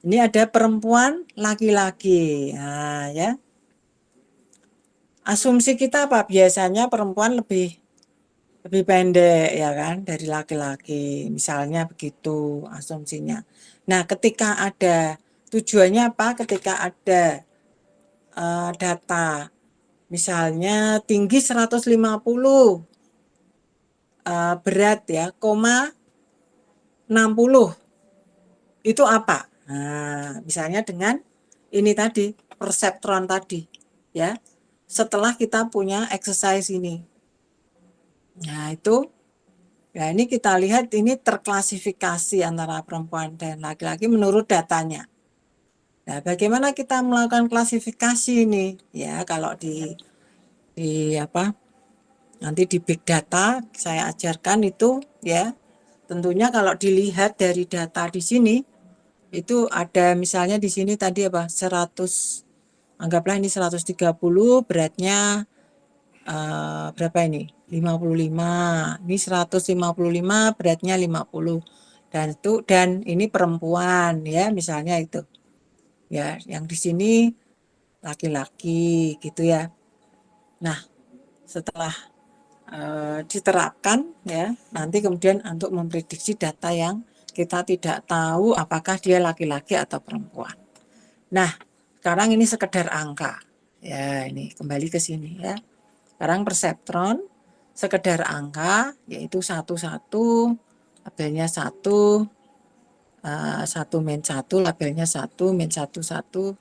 Ini ada perempuan, laki-laki. Nah, ya. Asumsi kita apa? Biasanya perempuan lebih pendek ya kan dari laki-laki. Misalnya begitu asumsinya. Nah, ketika ada tujuannya apa? Ketika ada data misalnya tinggi 150, berat ya, 60. Itu apa? Nah, misalnya dengan ini tadi, perseptron tadi ya. Setelah kita punya exercise ini. Nah, itu ya ini kita lihat ini terklasifikasi antara perempuan dan laki-laki menurut datanya. Nah, bagaimana kita melakukan klasifikasi ini? Ya, kalau di apa? Nanti di big data saya ajarkan itu ya. Tentunya kalau dilihat dari data di sini itu ada misalnya di sini tadi apa? 100, anggaplah ini 130, beratnya berapa ini? 55. Ini 155, beratnya 50. Dan ini perempuan ya, misalnya itu. Ya, yang di sini laki-laki gitu ya. Nah, setelah diterapkan ya, nanti kemudian untuk memprediksi data yang kita tidak tahu apakah dia laki-laki atau perempuan. Nah, sekarang ini sekedar angka. Ya, ini kembali ke sini ya. Sekarang perseptron sekedar angka, yaitu 1 labelnya 1, 1 min 1 labelnya 1, min 1 1 1,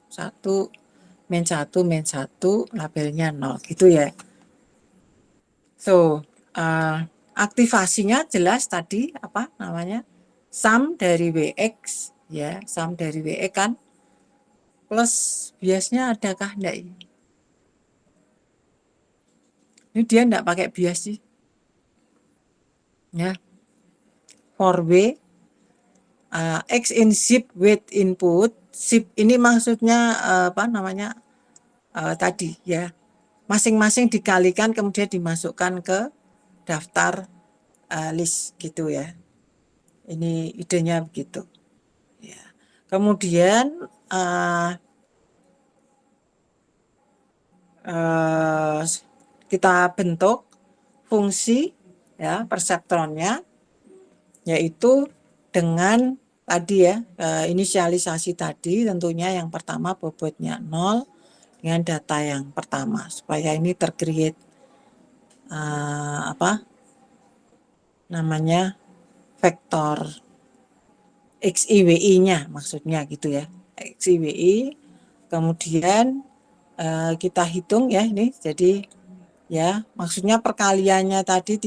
min 1 min 1 labelnya 0 gitu ya. So, aktivasinya jelas tadi apa namanya? Sum dari Wx ya, sum dari Wx kan plus biasnya adakah enggak ini? Ini dia enggak pakai bias sih. Ya. For W X in zip with input. Zip ini maksudnya apa namanya? Tadi ya. Masing-masing dikalikan kemudian dimasukkan ke daftar list gitu ya. Ini idenya begitu. Ya. Kemudian kita bentuk fungsi ya perseptronnya, yaitu dengan tadi ya inisialisasi tadi, tentunya yang pertama bobotnya 0 dengan data yang pertama supaya ini tercreate apa namanya vektor XIWI-nya maksudnya gitu ya, XIWI. Kemudian kita hitung ya ini, jadi ya maksudnya perkaliannya tadi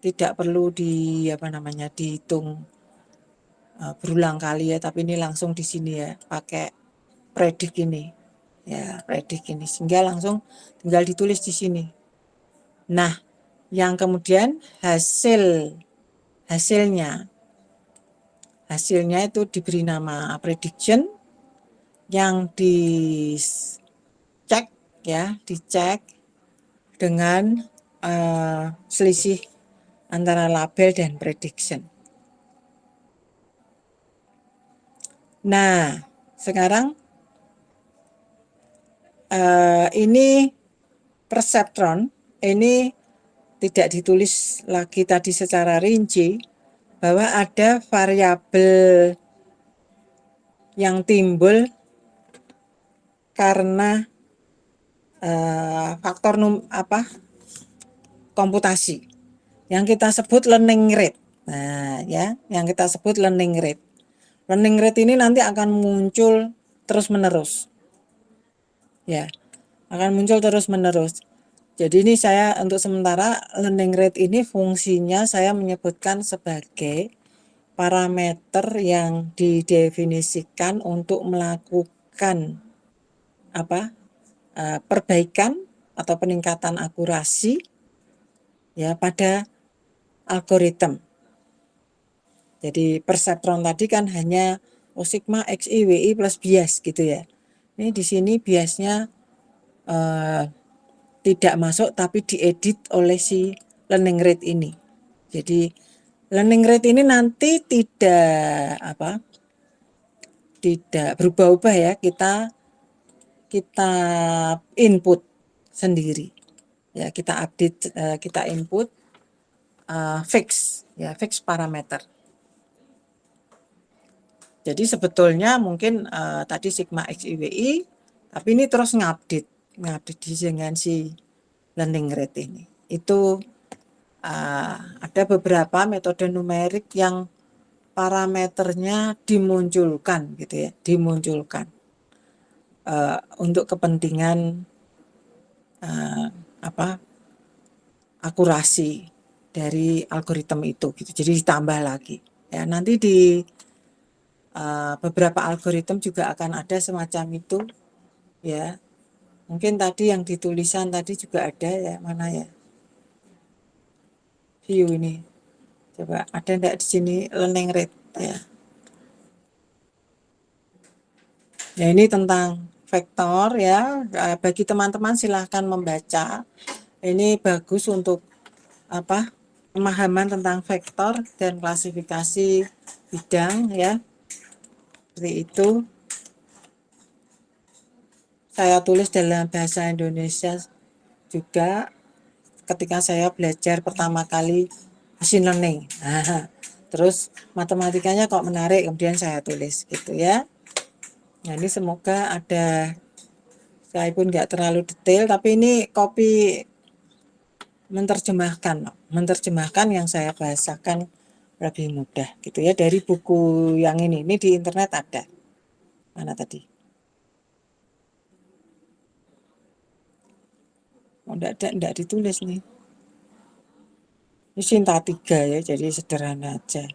tidak perlu apa namanya dihitung berulang kali ya, tapi ini langsung di sini ya pakai predik ini ya, predik ini sehingga langsung tinggal ditulis di sini. Nah, yang kemudian hasilnya itu diberi nama prediction, yang dicek dengan selisih antara label dan prediction. Nah, sekarang ini perseptron ini tidak ditulis lagi tadi secara rinci bahwa ada variabel yang timbul karena faktor komputasi yang kita sebut learning rate. Nah, ya, yang kita sebut learning rate. Learning rate ini nanti akan muncul terus-menerus. Ya, akan muncul terus-menerus. Jadi ini saya untuk sementara learning rate ini fungsinya saya menyebutkan sebagai parameter yang didefinisikan untuk melakukan perbaikan atau peningkatan akurasi ya pada algoritma. Jadi perseptron tadi kan hanya sigma XIWI plus bias gitu ya. Ini di sini biasnya tidak masuk tapi diedit oleh si learning rate ini. Jadi learning rate ini nanti tidak berubah-ubah ya, kita input sendiri. Ya, kita update, kita input fix parameter. Jadi sebetulnya mungkin tadi sigma XIWI, tapi ini terus ngupdate dengan si learning rate ini. Itu ada beberapa metode numerik yang parameternya dimunculkan gitu ya, untuk kepentingan akurasi dari algoritma itu gitu. Jadi ditambah lagi. Ya, nanti di beberapa algoritma juga akan ada semacam itu ya. Mungkin tadi yang ditulisan tadi juga ada ya, mana ya? View ini. Coba ada enggak di sini learning rate ya. Ya, ini tentang vektor ya. Bagi teman-teman silahkan membaca. Ini bagus untuk pemahaman tentang vektor dan klasifikasi bidang ya. Seperti itu. Saya tulis dalam bahasa Indonesia juga ketika saya belajar pertama kali machine learning. Terus matematikanya kok menarik, kemudian saya tulis gitu ya. Nah, ini semoga ada, saya pun nggak terlalu detail, tapi ini copy menerjemahkan yang saya bahasakan lebih mudah gitu ya dari buku yang ini di internet ada. Mana tadi? Oh, enggak ditulis nih. Ini Sinta 3 ya, jadi sederhana aja.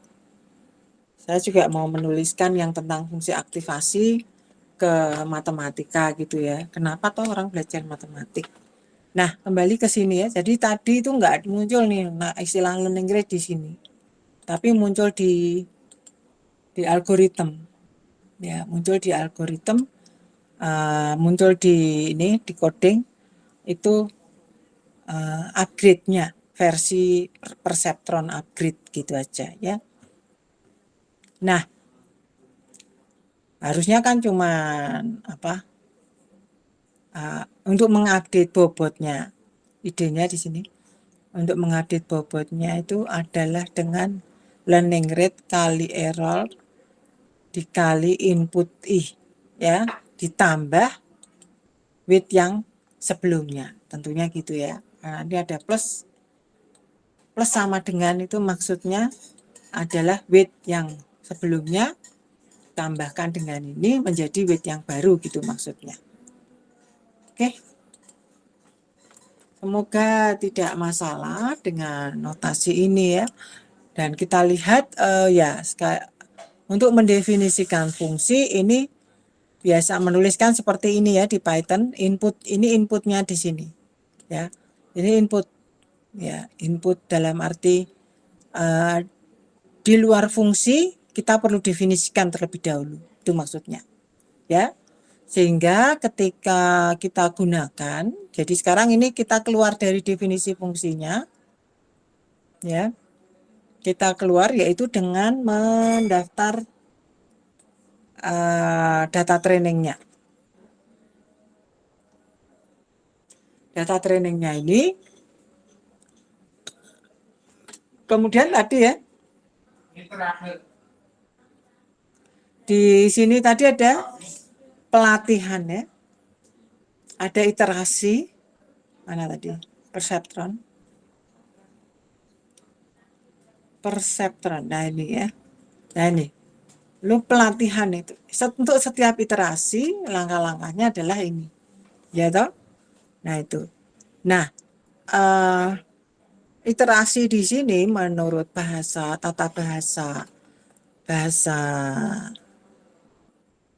Saya juga mau menuliskan yang tentang fungsi aktivasi ke matematika gitu ya. Kenapa toh orang belajar matematik? Nah, kembali ke sini ya. Jadi tadi itu enggak muncul nih istilah learning rate di sini. Tapi muncul di algoritma. Ya, muncul di algoritma, muncul di ini di coding itu upgrade-nya versi perseptron upgrade gitu aja ya. Nah, harusnya kan cuman untuk mengupdate bobotnya. Idenya di sini untuk mengupdate bobotnya itu adalah dengan learning rate kali error dikali input I ya, ditambah weight yang sebelumnya. Tentunya gitu ya. Nah, ini ada plus sama dengan itu maksudnya adalah weight yang sebelumnya tambahkan dengan ini menjadi weight yang baru gitu maksudnya. Oke. Semoga tidak masalah dengan notasi ini ya. Dan kita lihat ya untuk mendefinisikan fungsi ini biasa menuliskan seperti ini ya di Python. Ini inputnya di sini ya. Ini input ya, input dalam arti di luar fungsi kita perlu definisikan terlebih dahulu. Itu maksudnya. Ya. Sehingga ketika kita gunakan, jadi sekarang ini kita keluar dari definisi fungsinya, ya, kita keluar yaitu dengan mendaftar data trainingnya. Data trainingnya ini, kemudian tadi ya, di sini tadi ada pelatihan ya, ada iterasi, mana tadi, perseptron, nah ini ya, nah ini, lu pelatihan itu, untuk setiap iterasi langkah-langkahnya adalah ini, ya toh, nah itu, nah iterasi di sini menurut tata bahasa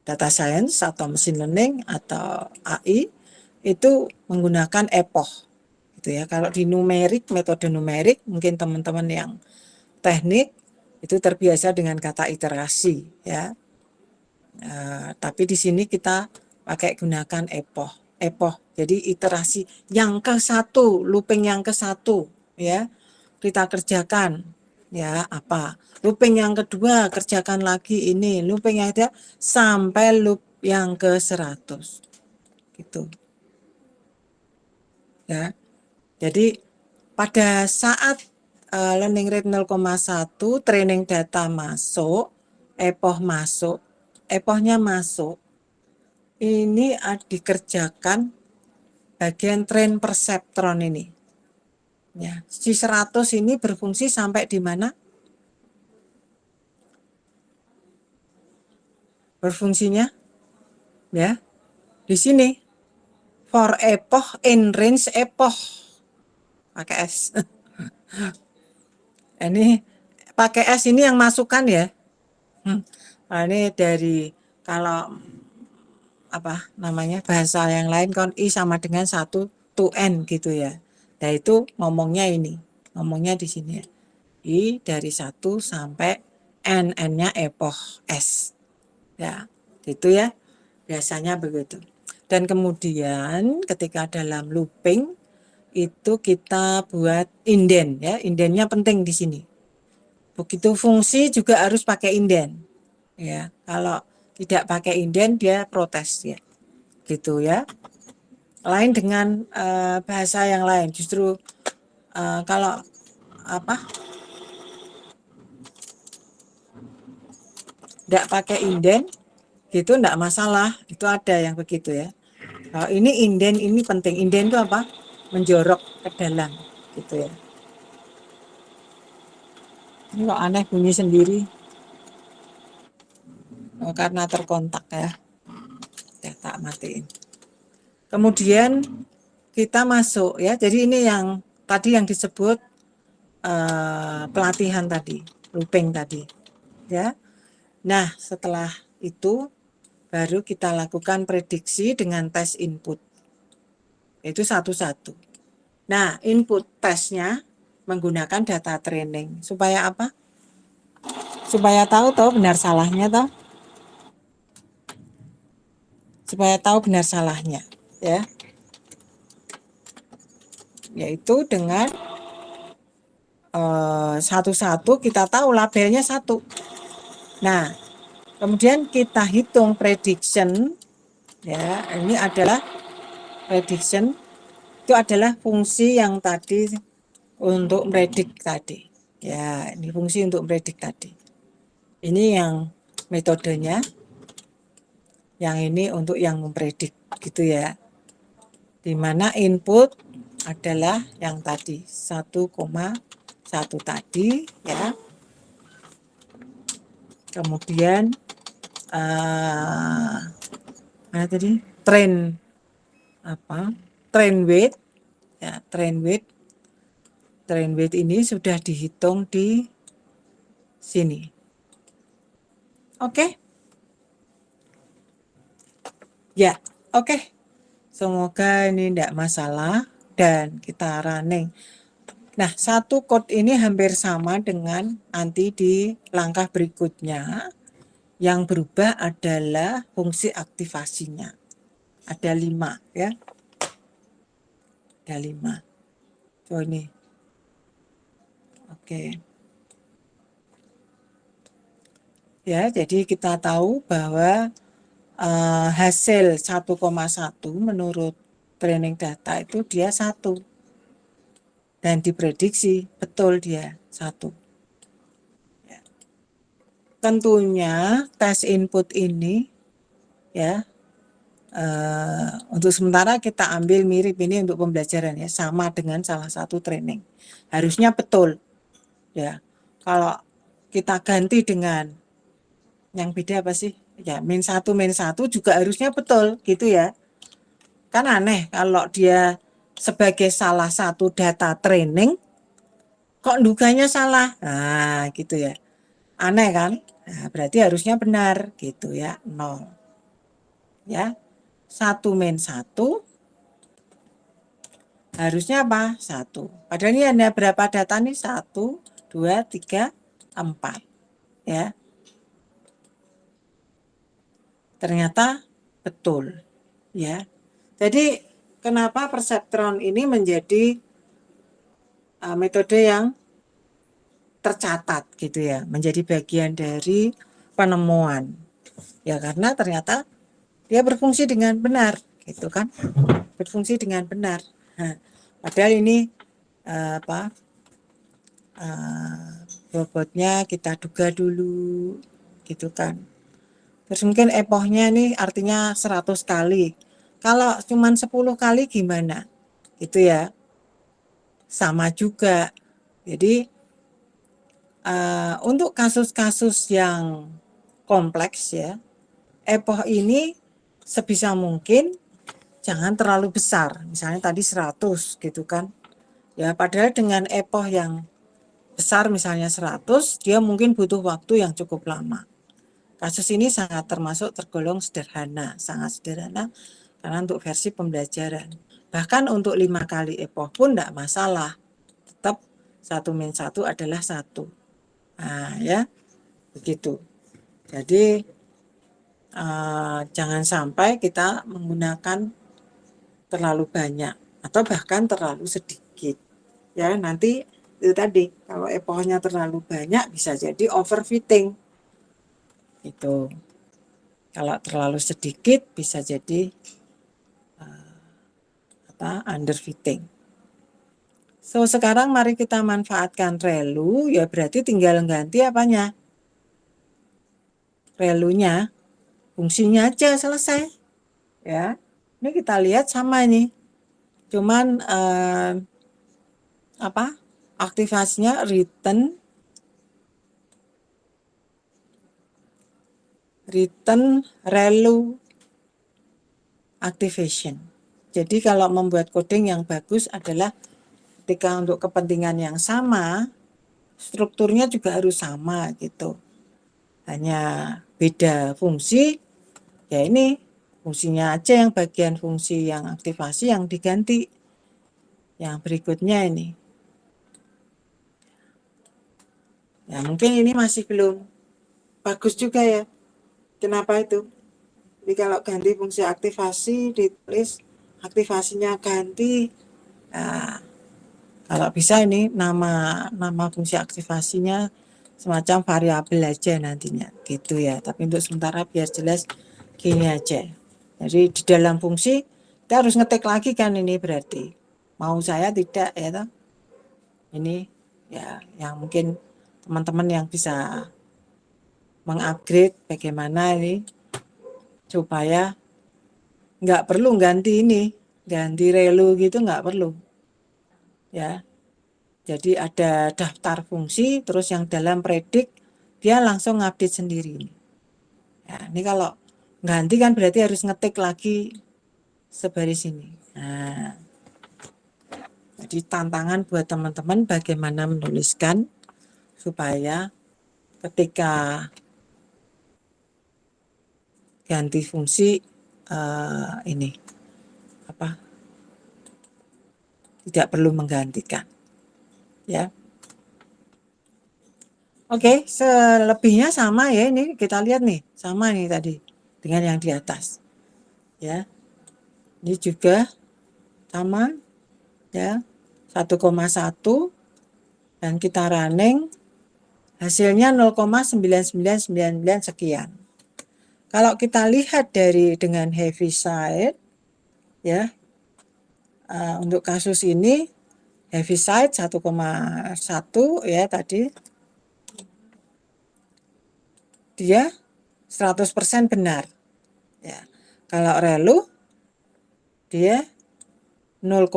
data science atau machine learning atau AI itu menggunakan epoch gitu ya. Kalau di metode numerik mungkin teman-teman yang teknik itu terbiasa dengan kata iterasi ya. Tapi di sini kita pakai gunakan epoch. Jadi iterasi yang ke-1, looping yang ke-1 ya. Kita kerjakan ya apa, looping yang kedua kerjakan lagi ini, looping yang ketiga sampai loop yang ke-100 gitu ya. Jadi pada saat learning rate 0,1 training data masuk, epochnya masuk, ini dikerjakan bagian train perseptron ini ya. Si 100 ini berfungsi sampai di mana? Berfungsinya ya di sini for epoch in range epoch pakai S. Ini pakai S ini yang masukkan ya. Nah, ini dari kalau apa namanya bahasa yang lain kan I sama dengan 1 to N gitu ya. Nah itu ngomongnya ngomongnya di sini ya. I dari 1 sampai N, N-nya epoch S. Ya, gitu ya. Biasanya begitu. Dan kemudian ketika dalam looping itu kita buat indent ya. Indennya penting di sini. Begitu fungsi juga harus pakai indent. Ya, kalau tidak pakai indent dia protes ya. Gitu ya. Lain dengan bahasa yang lain. Justru kalau tidak pakai indent gitu enggak masalah, itu ada yang begitu ya. Ini indent ini penting. Indent itu apa? Menjorok ke dalam gitu ya. Ini kok aneh bunyi sendiri. Oh, karena terkontak ya. Ya, tak matiin. Kemudian kita masuk ya. Jadi ini yang tadi yang disebut pelatihan tadi, looping tadi. Ya. Nah, setelah itu baru kita lakukan prediksi dengan tes input. Itu satu-satu. Nah, input tesnya menggunakan data training. Supaya apa? Supaya tahu benar salahnya toh. Supaya tahu benar salahnya, ya. Yaitu dengan satu-satu kita tahu labelnya satu. Nah, kemudian kita hitung prediction, ya. Ini adalah prediction, itu adalah fungsi yang tadi untuk predik tadi. Ya, ini fungsi untuk predik tadi. Ini yang metodenya, yang ini untuk yang mempredik, gitu ya. Dimana input adalah yang tadi 1,1 tadi, ya. Kemudian mana tadi? Train weight, ya, train weight ini sudah dihitung di sini. Oke? Ya, oke. Semoga ini tidak masalah dan kita running. Nah, satu code ini hampir sama dengan nanti di langkah berikutnya. Yang berubah adalah fungsi aktivasinya. Ada 5 ya. Ada 5. So ini. Oke. Ya, jadi kita tahu bahwa hasil 1,1 menurut training data itu dia 1. Dan diprediksi betul dia 1. Ya. Tentunya tes input ini ya untuk sementara kita ambil mirip ini untuk pembelajaran ya, sama dengan salah satu training. Harusnya betul ya. Kalau kita ganti dengan yang beda apa sih? Ya, -1 juga harusnya betul gitu ya. Kan aneh kalau dia sebagai salah satu data training kok duganya salah. Nah, gitu ya. Aneh kan? Nah, berarti harusnya benar gitu ya, 0. Ya. 1-1 harusnya apa? 1. Padahal ini ada berapa data nih? 1, 2, 3, 4. Ya. Ternyata betul. Ya. Jadi kenapa perseptron ini menjadi metode yang tercatat gitu ya, menjadi bagian dari penemuan. Ya karena ternyata dia berfungsi dengan benar gitu kan. Berfungsi dengan benar. Nah, padahal ini bobotnya kita duga dulu gitu kan. Terus mungkin epohnya nih artinya 100 kali. Kalau cuman 10 kali gimana? Gitu ya. Sama juga. Jadi untuk kasus-kasus yang kompleks ya, epoh ini sebisa mungkin jangan terlalu besar. Misalnya tadi 100 gitu kan. Ya padahal dengan epoh yang besar misalnya 100, dia mungkin butuh waktu yang cukup lama. Kasus ini sangat termasuk tergolong sederhana, sangat sederhana karena untuk versi pembelajaran. Bahkan untuk 5 kali epoh pun tidak masalah. Tetap 1-1 adalah 1. Nah ya, begitu. Jadi jangan sampai kita menggunakan terlalu banyak atau bahkan terlalu sedikit. Ya, nanti itu tadi kalau epohnya terlalu banyak bisa jadi overfitting. Itu. Kalau terlalu sedikit bisa jadi underfitting. So sekarang mari kita manfaatkan relu, ya berarti tinggal ganti apanya? Relunya, fungsinya aja selesai. Ya. Ini kita lihat sama ini. Cuman aktivasinya return ReLU activation. Jadi kalau membuat coding yang bagus adalah ketika untuk kepentingan yang sama, strukturnya juga harus sama gitu. Hanya beda fungsi, ya ini fungsinya aja yang bagian fungsi yang aktivasi yang diganti. Yang berikutnya ini. Ya mungkin ini masih belum bagus juga ya. Kenapa itu? Jadi kalau ganti fungsi aktivasi, ditulis aktivasinya ganti. Nah, kalau bisa ini nama fungsi aktivasinya semacam variabel aja nantinya gitu ya. Tapi untuk sementara biar jelas gini aja. Jadi di dalam fungsi kita harus ngetik lagi kan ini berarti. Mau saya tidak ya toh. Ini ya yang mungkin teman-teman yang bisa mengupgrade bagaimana ini supaya nggak perlu ganti ReLU gitu nggak perlu ya. Jadi ada daftar fungsi, terus yang dalam predik dia langsung ngupdate sendiri. Ya, ini kalau ganti kan berarti harus ngetik lagi sebaris ini. Nah, jadi tantangan buat teman-teman bagaimana menuliskan supaya ketika ganti fungsi ini tidak perlu menggantikan ya. Oke, selebihnya sama ya, ini kita lihat nih sama nih tadi dengan yang di atas ya. Ini juga sama ya, 1,1 dan kita running hasilnya 0,9999 sekian. Kalau kita lihat dengan Heaviside ya, untuk kasus ini Heaviside 1,1 ya tadi, dia 100% benar ya. Kalau ReLU dia 0,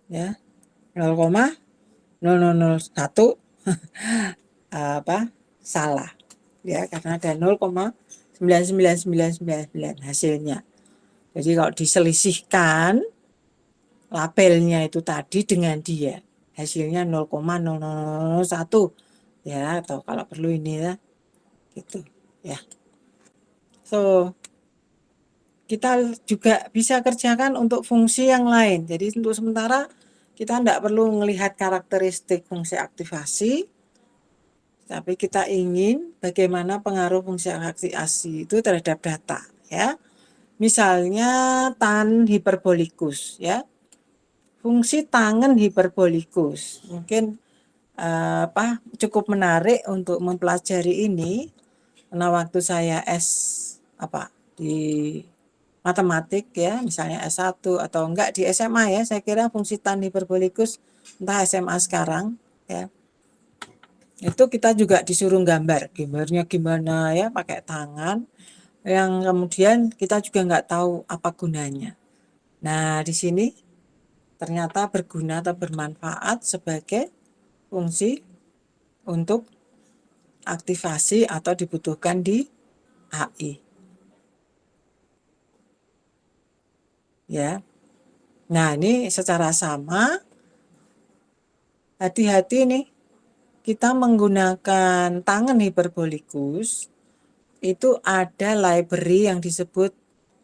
ya 0,0001 salah ya, karena ada 0,99999 hasilnya. Jadi kalau diselisihkan labelnya itu tadi dengan dia hasilnya 0,0001 ya, atau kalau perlu ini ya gitu ya. So kita juga bisa kerjakan untuk fungsi yang lain. Jadi untuk sementara kita tidak perlu melihat karakteristik fungsi aktivasi, tapi kita ingin bagaimana pengaruh fungsi aktivasi itu terhadap data ya. Misalnya tan hiperbolikus ya. Fungsi tangen hiperbolikus mungkin cukup menarik untuk mempelajari ini karena waktu saya di matematik ya, misalnya S1 atau enggak di SMA ya, saya kira fungsi tan hiperbolikus entah SMA sekarang ya. Itu kita juga disuruh gambarnya gimana ya, pakai tangan yang kemudian kita juga nggak tahu apa gunanya. Nah, di sini ternyata berguna atau bermanfaat sebagai fungsi untuk aktivasi atau dibutuhkan di AI. Ya. Nah, ini secara sama hati-hati nih, kita menggunakan tangen hiperbolikus itu ada library yang disebut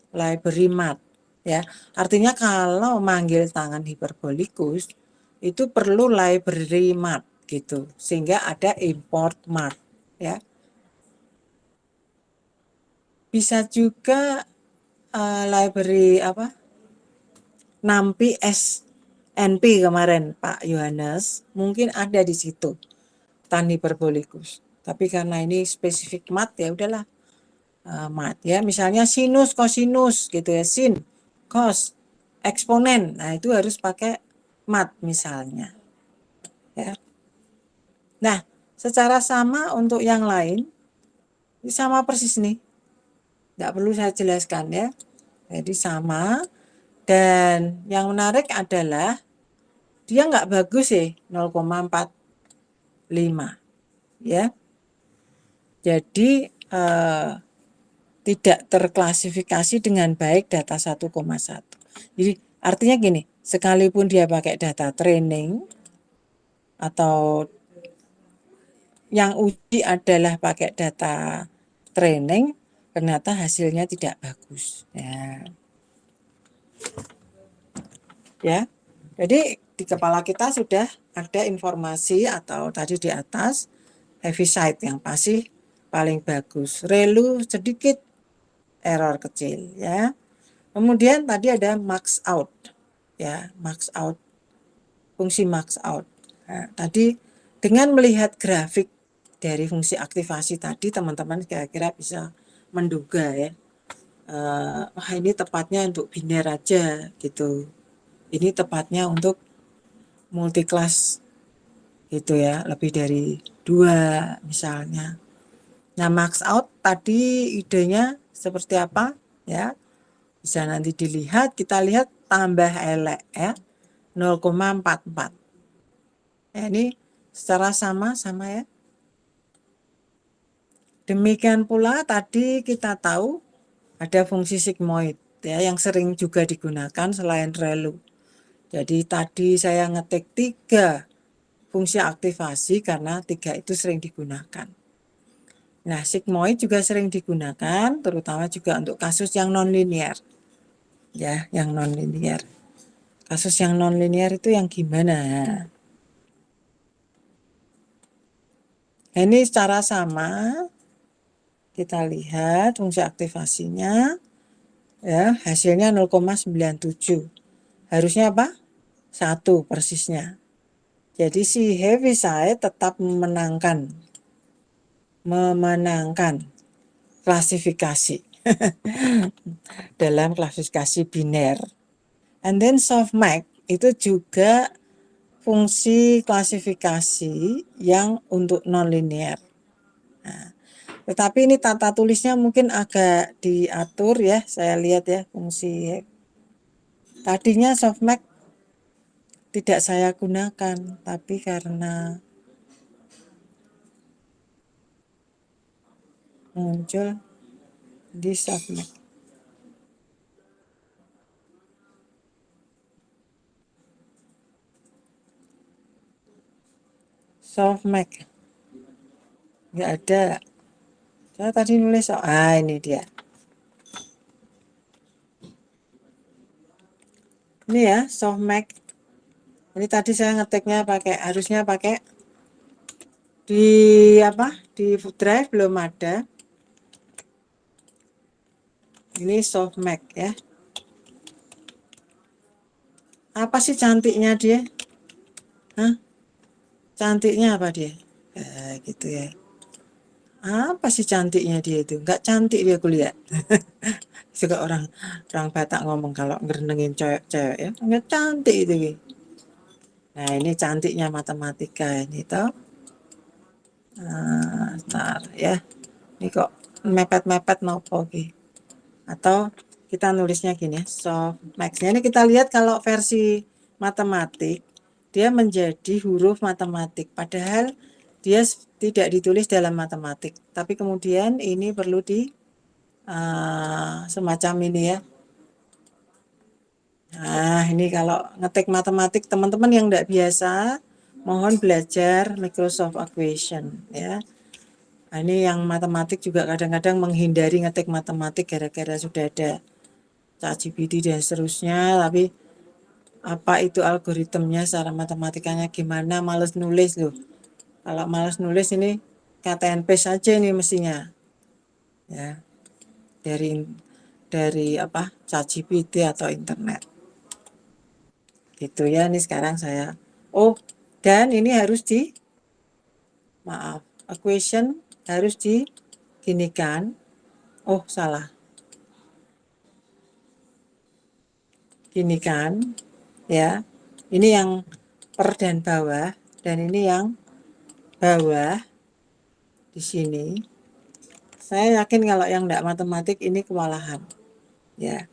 library mat ya. Artinya kalau manggil tangen hiperbolikus itu perlu library mat gitu, sehingga ada import mat ya. Bisa juga library NumPy SNP kemarin Pak Yohanes mungkin ada di situ tan hiperbolikus. Tapi karena ini spesifik mat ya udahlah mat ya. Misalnya sinus, kosinus gitu ya, sin, cos, eksponen. Nah, itu harus pakai mat misalnya. Ya. Nah, secara sama untuk yang lain ini sama persis nih. Tidak perlu saya jelaskan ya. Jadi sama. Dan yang menarik adalah dia nggak bagus sih 0,45 ya. Jadi tidak terklasifikasi dengan baik data 1,1. Jadi artinya gini, sekalipun dia pakai data training atau yang uji adalah pakai data training, ternyata hasilnya tidak bagus. Ya. Jadi di kepala kita sudah ada informasi atau tadi di atas heaviside yang pasti paling bagus. Relu sedikit error kecil ya. Kemudian tadi ada max out ya, max out, fungsi max out. Nah, tadi dengan melihat grafik dari fungsi aktivasi tadi teman-teman kira-kira bisa menduga ya, wah ini tepatnya untuk biner aja gitu, ini tepatnya untuk multiclass gitu ya, lebih dari 2 misalnya. Nah max out tadi idenya seperti apa ya, bisa nanti dilihat, kita lihat tambah elek ya 0,44 ya, ini secara sama ya. Demikian pula tadi kita tahu ada fungsi sigmoid ya yang sering juga digunakan selain relu. Jadi tadi saya ngetik 3 fungsi aktivasi karena 3 itu sering digunakan. Nah, sigmoid juga sering digunakan terutama juga untuk kasus yang nonlinear. Ya, yang nonlinear. Kasus yang nonlinear itu yang gimana? Nah, ini secara sama kita lihat fungsi aktivasinya ya, hasilnya 0,97. Harusnya apa? 1 persisnya. Jadi si heaviside tetap memenangkan klasifikasi dalam klasifikasi biner. And then softmax itu juga fungsi klasifikasi yang untuk nonlinear. Nah, tetapi ini tata tulisnya mungkin agak diatur ya, saya lihat ya fungsi. Tadinya softmax tidak saya gunakan, tapi karena muncul di softmax. Softmax nggak ada. Saya tadi nulis ini dia. Ini ya softmax. Ini tadi saya ngetiknya harusnya pakai di di drive belum ada. Ini softmax ya. Apa sih cantiknya dia? Hah? Cantiknya apa dia? Gitu ya. Apa sih cantiknya dia itu? Enggak cantik dia kuliah. Juga orang Batak ngomong kalau ngerenengin cewek ya, enggak cantik itu. Nah, ini cantiknya matematika ini toh. Ntar ya. Ini kok mepet-mepet nopo gitu. Atau kita nulisnya gini ya, softmax-nya ini kita lihat kalau versi matematik dia menjadi huruf matematik padahal dia tidak ditulis dalam matematik, tapi kemudian ini perlu di semacam ini ya. Nah, ini kalau ngetik matematik teman-teman yang tidak biasa mohon belajar Microsoft Equation ya. Nah, ini yang matematik juga kadang-kadang menghindari ngetik matematik gara-gara sudah ada ChatGPT dan seterusnya, tapi apa itu algoritmnya secara matematikanya gimana, males nulis loh. Kalau males nulis ini KTNP saja ini mestinya ya, dari ChatGPT atau internet gitu ya. Ini sekarang saya dan ini harus equation harus diginikan. Salah. Gini kan ya, ini yang per dan bawah dan ini yang bawah di sini. Saya yakin kalau yang enggak matematik ini kewalahan ya,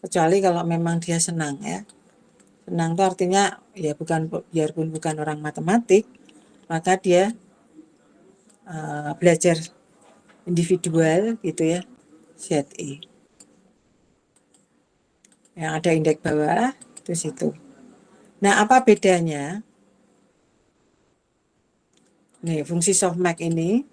kecuali kalau memang dia senang ya. Senang itu artinya ya biarpun bukan orang matematik, maka dia belajar individual gitu ya, ZE. Yang ada indeks bawah itu situ. Nah, apa bedanya? Nih, fungsi softmax ini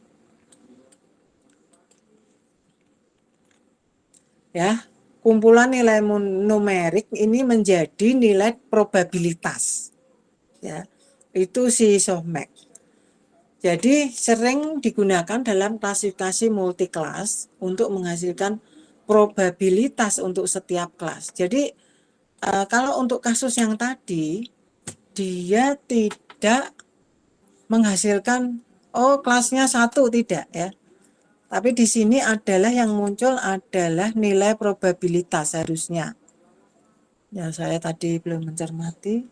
ya, kumpulan nilai numerik ini menjadi nilai probabilitas. Ya, itu si softmax. Jadi sering digunakan dalam klasifikasi multiklas untuk menghasilkan probabilitas untuk setiap kelas. Jadi kalau untuk kasus yang tadi, dia tidak menghasilkan kelasnya 1, tidak ya. Tapi di sini adalah yang muncul adalah nilai probabilitas harusnya. Ya, saya tadi belum mencermati.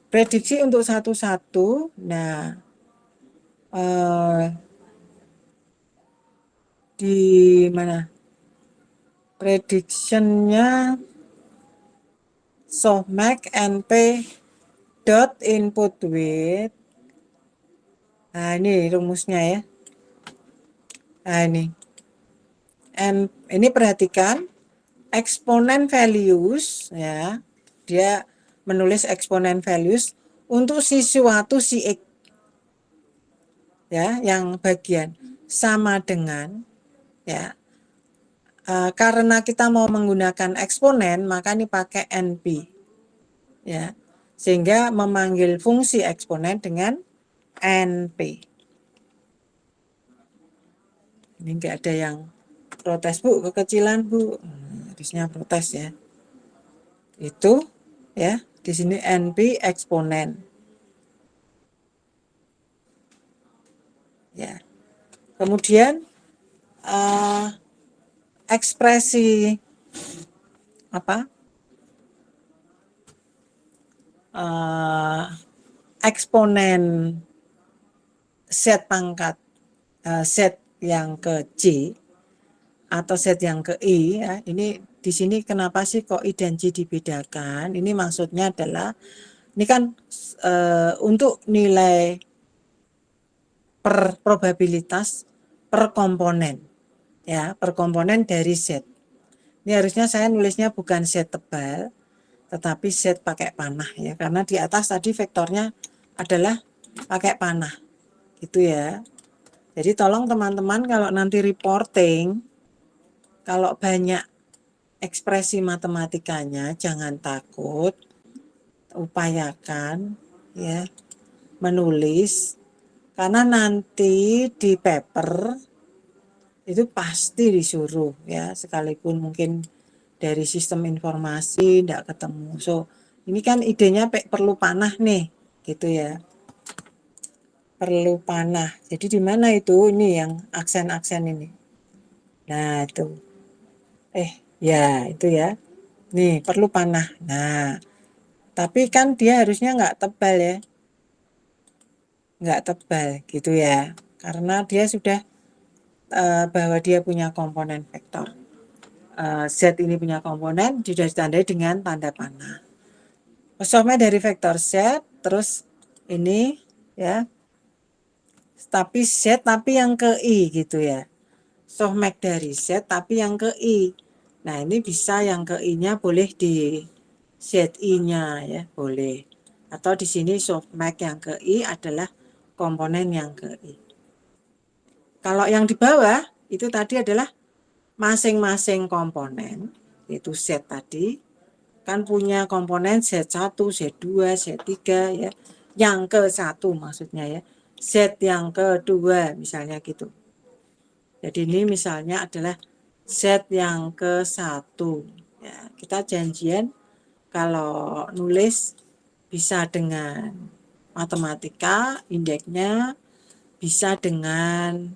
Prediksi untuk satu-satu. Nah, di mana? Prediksinya softmax NP dot input weight. Nah, ini rumusnya ya. Nah, ini perhatikan eksponen values ya. Dia menulis eksponen values untuk si suatu si X ya, yang bagian sama dengan ya. Karena kita mau menggunakan eksponen, maka ini pakai NP ya. Sehingga memanggil fungsi eksponen dengan NP. Ini enggak ada yang protes, Bu, kekecilan, Bu. Harusnya protes ya. Itu ya, di sini NP eksponen. Ya. Kemudian ekspresi apa? Eksponen Z pangkat Z yang ke J atau Z yang ke I ya. Ini di sini kenapa sih kok I dan J dibedakan? Ini maksudnya adalah ini kan untuk nilai per probabilitas per komponen ya, per komponen dari Z. Ini harusnya saya nulisnya bukan Z tebal tetapi Z pakai panah ya, karena di atas tadi vektornya adalah pakai panah gitu ya. Jadi tolong teman-teman kalau nanti reporting, kalau banyak ekspresi matematikanya jangan takut, upayakan ya menulis, karena nanti di paper itu pasti disuruh ya, sekalipun mungkin dari sistem informasi tidak ketemu. So ini kan idenya perlu panah nih gitu ya, perlu panah. Jadi di mana itu ini yang aksen-aksen ini. Nah itu ya itu ya, nih perlu panah. Nah tapi kan dia harusnya nggak tebal ya, nggak tebal gitu ya, karena dia sudah bahwa dia punya komponen vektor. Z ini punya komponen sudah ditandai dengan tanda panah. Softmax dari vektor Z, terus ini ya, tapi Z tapi yang ke I gitu ya. Softmax dari Z tapi yang ke I. Nah ini bisa yang ke I-nya boleh di ZI-nya ya, boleh. Atau di sini softmax yang ke I adalah komponen yang ke I. Kalau yang di bawah itu tadi adalah masing-masing komponen, yaitu Z tadi, kan punya komponen Z1, Z2, Z3 ya. Yang ke 1 maksudnya ya. Z yang kedua misalnya gitu. Jadi ini misalnya adalah Z yang ke 1. Ya, kita janjian kalau nulis bisa dengan matematika, indeksnya bisa dengan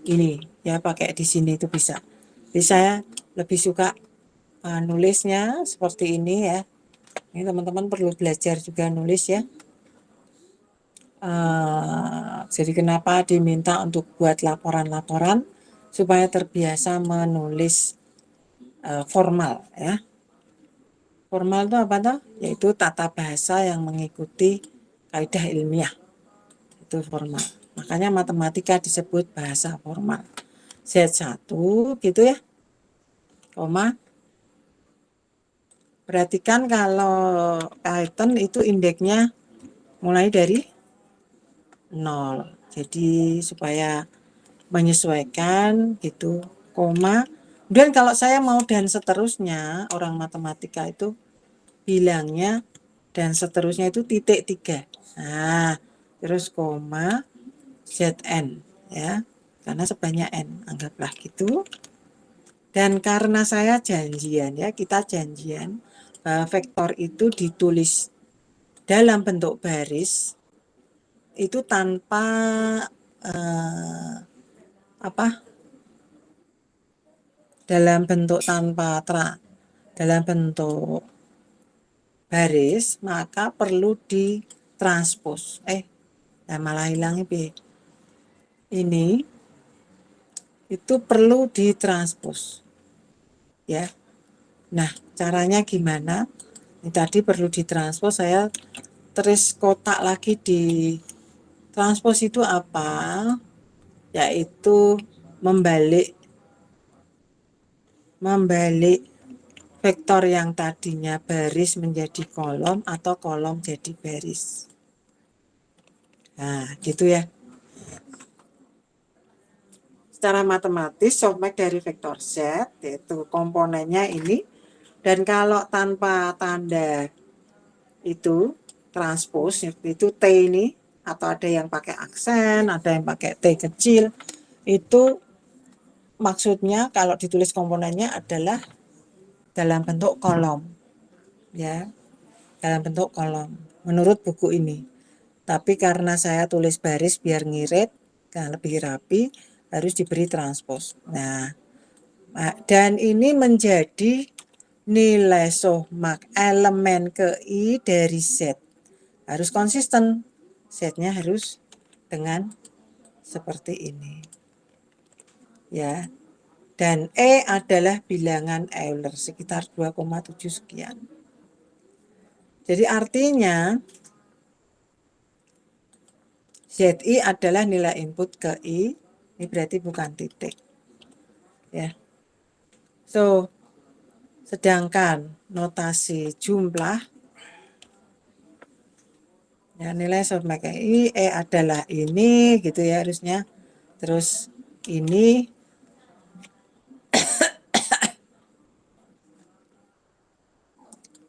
ini ya, pakai di sini itu bisa. Jadi saya lebih suka nulisnya seperti ini ya. Ini teman-teman perlu belajar juga nulis ya. Jadi kenapa diminta untuk buat laporan-laporan supaya terbiasa menulis formal ya. Formal itu apa toh? Yaitu tata bahasa yang mengikuti kaidah ilmiah. Itu formal. Makanya matematika disebut bahasa formal. Z1 gitu ya. Koma. Perhatikan kalau Python itu indeksnya mulai dari 0. Jadi supaya menyesuaikan gitu, koma. Kemudian kalau saya mau dan seterusnya, orang matematika itu bilangnya dan seterusnya itu titik 3. Nah, terus koma ZN ya. Karena sebanyak N, anggaplah gitu. Dan karena saya janjian ya, kita janjian bahwa vektor itu ditulis dalam bentuk baris itu tanpa dalam bentuk dalam bentuk baris, maka perlu ditranspos. Malah hilang ini itu perlu ditranspos ya. Nah, caranya gimana? Ini tadi perlu ditranspos, saya terus kotak lagi di transpos itu apa? Yaitu membalik vektor yang tadinya baris menjadi kolom atau kolom jadi baris. Nah, gitu ya. Secara matematis softmax dari vektor Z yaitu komponennya ini, dan kalau tanpa tanda itu transpos itu T ini, atau ada yang pakai aksen, ada yang pakai T kecil, itu maksudnya kalau ditulis komponennya adalah dalam bentuk kolom ya, dalam bentuk kolom menurut buku ini. Tapi karena saya tulis baris biar ngirit, lebih rapi, harus diberi transpos. Nah, dan ini menjadi nilai softmax elemen ke I dari Z. Harus konsisten. Z-nya harus dengan seperti ini. Ya. Dan E adalah bilangan Euler sekitar 2,7 sekian. Jadi artinya ZI adalah nilai input ke I, ini berarti bukan titik. Ya. So, sedangkan notasi jumlah, ya nilai softmax I, E adalah ini gitu ya harusnya. Terus ini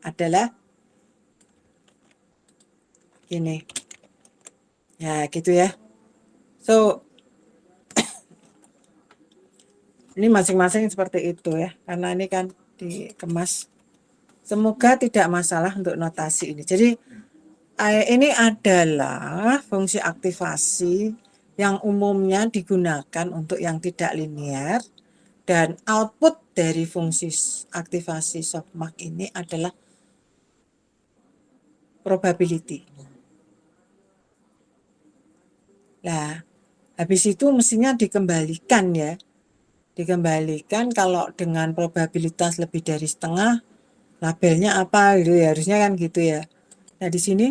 adalah ini. Ya gitu ya. So, ini masing-masing seperti itu ya. Karena ini kan dikemas. Semoga tidak masalah untuk notasi ini. Jadi ini adalah fungsi aktivasi yang umumnya digunakan untuk yang tidak linear, dan output dari fungsi aktivasi softmax ini adalah probability. Nah, habis itu mestinya dikembalikan ya. Dikembalikan kalau dengan probabilitas lebih dari setengah, labelnya apa gitu ya, harusnya kan gitu ya. Nah, di sini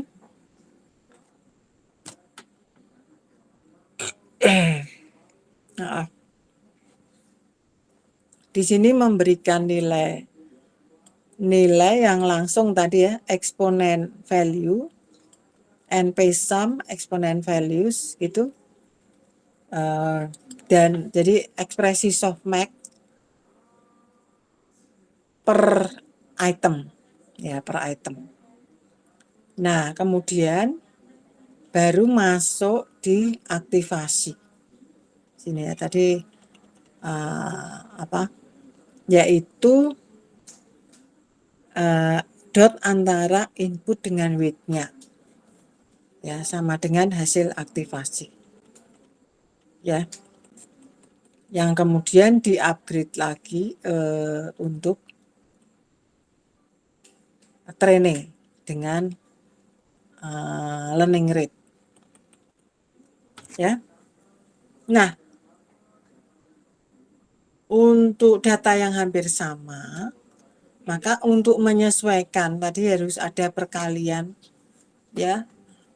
di sini memberikan nilai yang langsung tadi ya, eksponen value, NP sum, eksponen values gitu. Dan jadi ekspresi softmax per item ya, per item. Nah, kemudian baru masuk di aktivasi. Sini ya tadi yaitu dot antara input dengan weight-nya. Ya, sama dengan hasil aktivasi. Ya. Yang kemudian di-upgrade lagi untuk training dengan learning rate. Ya. Nah, Untuk data yang hampir sama, maka untuk menyesuaikan tadi harus ada perkalian ya.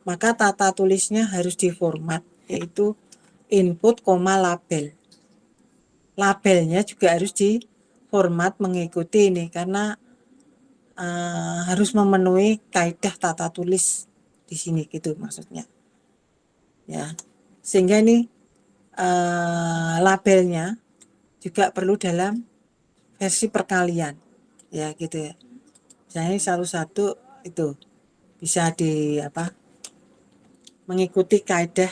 Maka tata tulisnya harus diformat, yaitu input, label. Labelnya juga harus diformat mengikuti ini karena harus memenuhi kaidah tata tulis di sini gitu maksudnya. Ya. Sehingga ini labelnya juga perlu dalam versi perkalian. Ya gitu ya. Misalnya satu-satu itu bisa mengikuti kaidah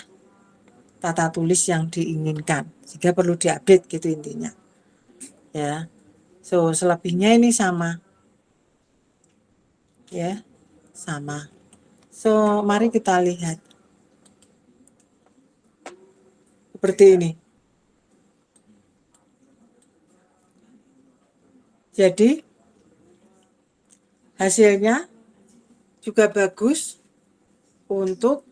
tata tulis yang diinginkan, sehingga perlu diupdate gitu intinya ya. So selebihnya ini sama ya, sama. So mari kita lihat seperti ini. Jadi hasilnya juga bagus untuk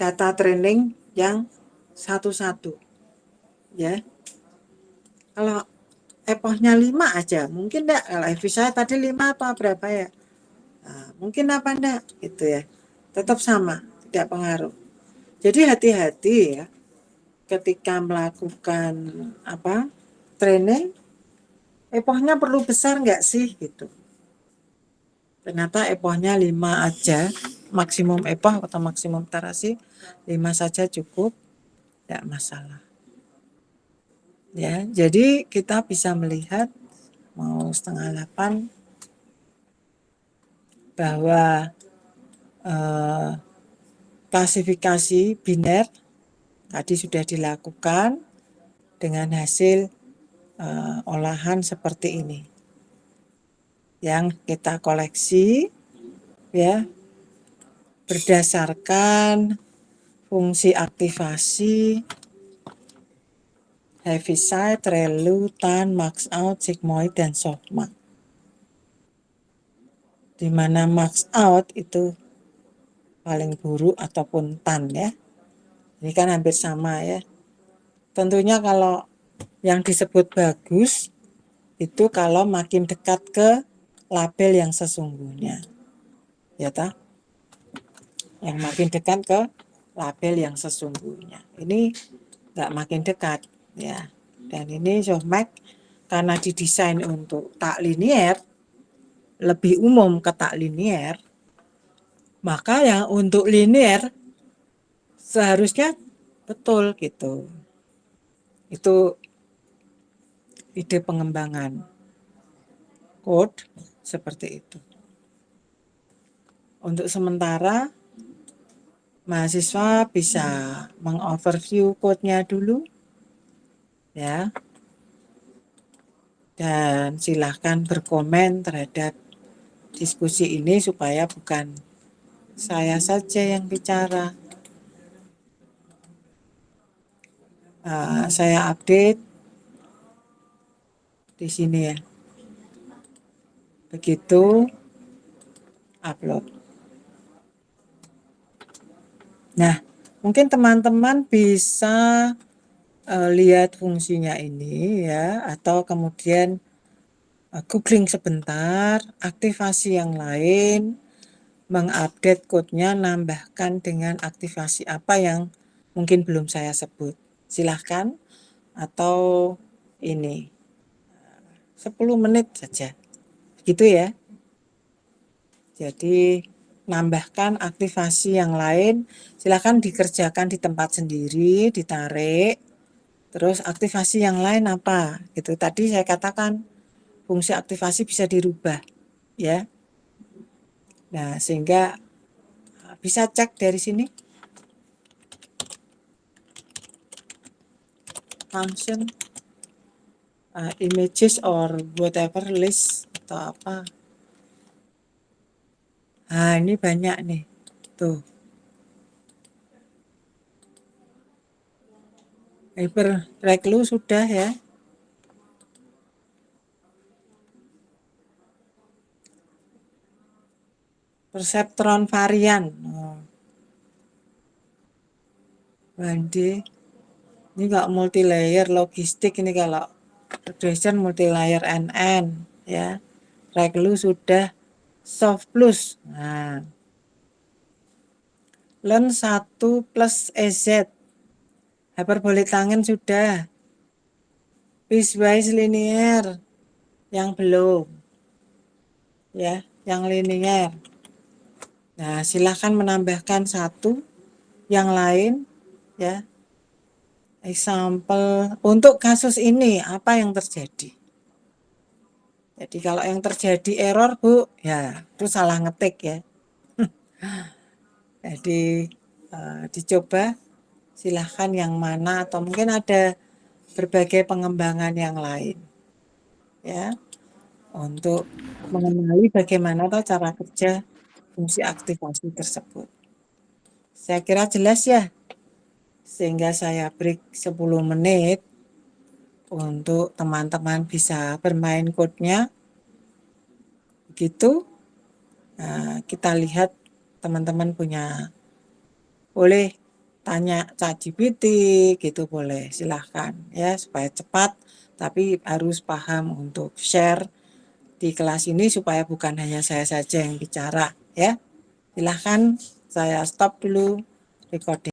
data training yang satu-satu ya. Kalau epochnya 5 aja mungkin enggak, kalau EV saya tadi 5 apa berapa ya, mungkin apa enggak gitu ya, tetap sama, tidak pengaruh. Jadi hati-hati ya ketika melakukan training, epochnya perlu besar enggak sih gitu. Ternyata epochnya 5 aja, maksimum epoch atau maksimum tarasi 5 saja cukup, tidak masalah. Ya, jadi kita bisa melihat mau 7:30 bahwa klasifikasi biner tadi sudah dilakukan dengan hasil olahan seperti ini yang kita koleksi ya berdasarkan fungsi aktivasi heaviside, ReLU, TAN, max out, sigmoid, dan softmax. Di mana max out itu paling buruk ataupun TAN ya. Ini kan hampir sama ya. Tentunya kalau yang disebut bagus itu kalau makin dekat ke label yang sesungguhnya. Ya toh? Yang makin dekat ke label yang sesungguhnya. Ini enggak makin dekat ya. Dan ini softmax karena didesain untuk tak linier, lebih umum ke tak linier, maka yang untuk linier seharusnya betul gitu. Itu ide pengembangan code seperti itu. Untuk sementara mahasiswa bisa mengoverview code-nya dulu ya. Dan silahkan berkomen terhadap diskusi ini supaya bukan saya saja yang bicara. Saya update di sini ya. Begitu upload. Nah, mungkin teman-teman bisa lihat fungsinya ini ya, atau kemudian googling sebentar, aktivasi yang lain, mengupdate code-nya, nambahkan dengan aktivasi apa yang mungkin belum saya sebut. Silahkan, atau ini 10 menit saja. Gitu ya. Jadi nambahkan aktivasi yang lain, silahkan dikerjakan di tempat sendiri, ditarik. Terus aktivasi yang lain apa? Gitu. Tadi saya katakan fungsi aktivasi bisa dirubah ya. Nah, sehingga bisa cek dari sini. Function images or whatever list atau apa. Nah, ini banyak nih. Tuh. Hyperthread sudah ya. Perceptron varian. Wandi, ini nggak multi layer logistik ini kalau Graduation multi layer NN ya. Reglu sudah soft plus. Nah, Len 1 plus EZ. Hyperbolik tangen sudah. Piecewise linear yang belum. Ya, yang linear. Nah, silahkan menambahkan satu yang lain ya. Example untuk kasus ini apa yang terjadi? Jadi kalau yang terjadi error Bu, ya itu salah ngetik ya. Jadi dicoba silahkan yang mana atau mungkin ada berbagai pengembangan yang lain ya untuk mengenali bagaimana cara kerja fungsi aktivasi tersebut. Saya kira jelas ya, sehingga saya break 10 menit untuk teman-teman bisa bermain code-nya. Begitu. Nah, kita lihat teman-teman punya, boleh tanya ChatGPT gitu, boleh silahkan ya supaya cepat, tapi harus paham untuk share di kelas ini supaya bukan hanya saya saja yang bicara ya. Silahkan saya stop dulu recording.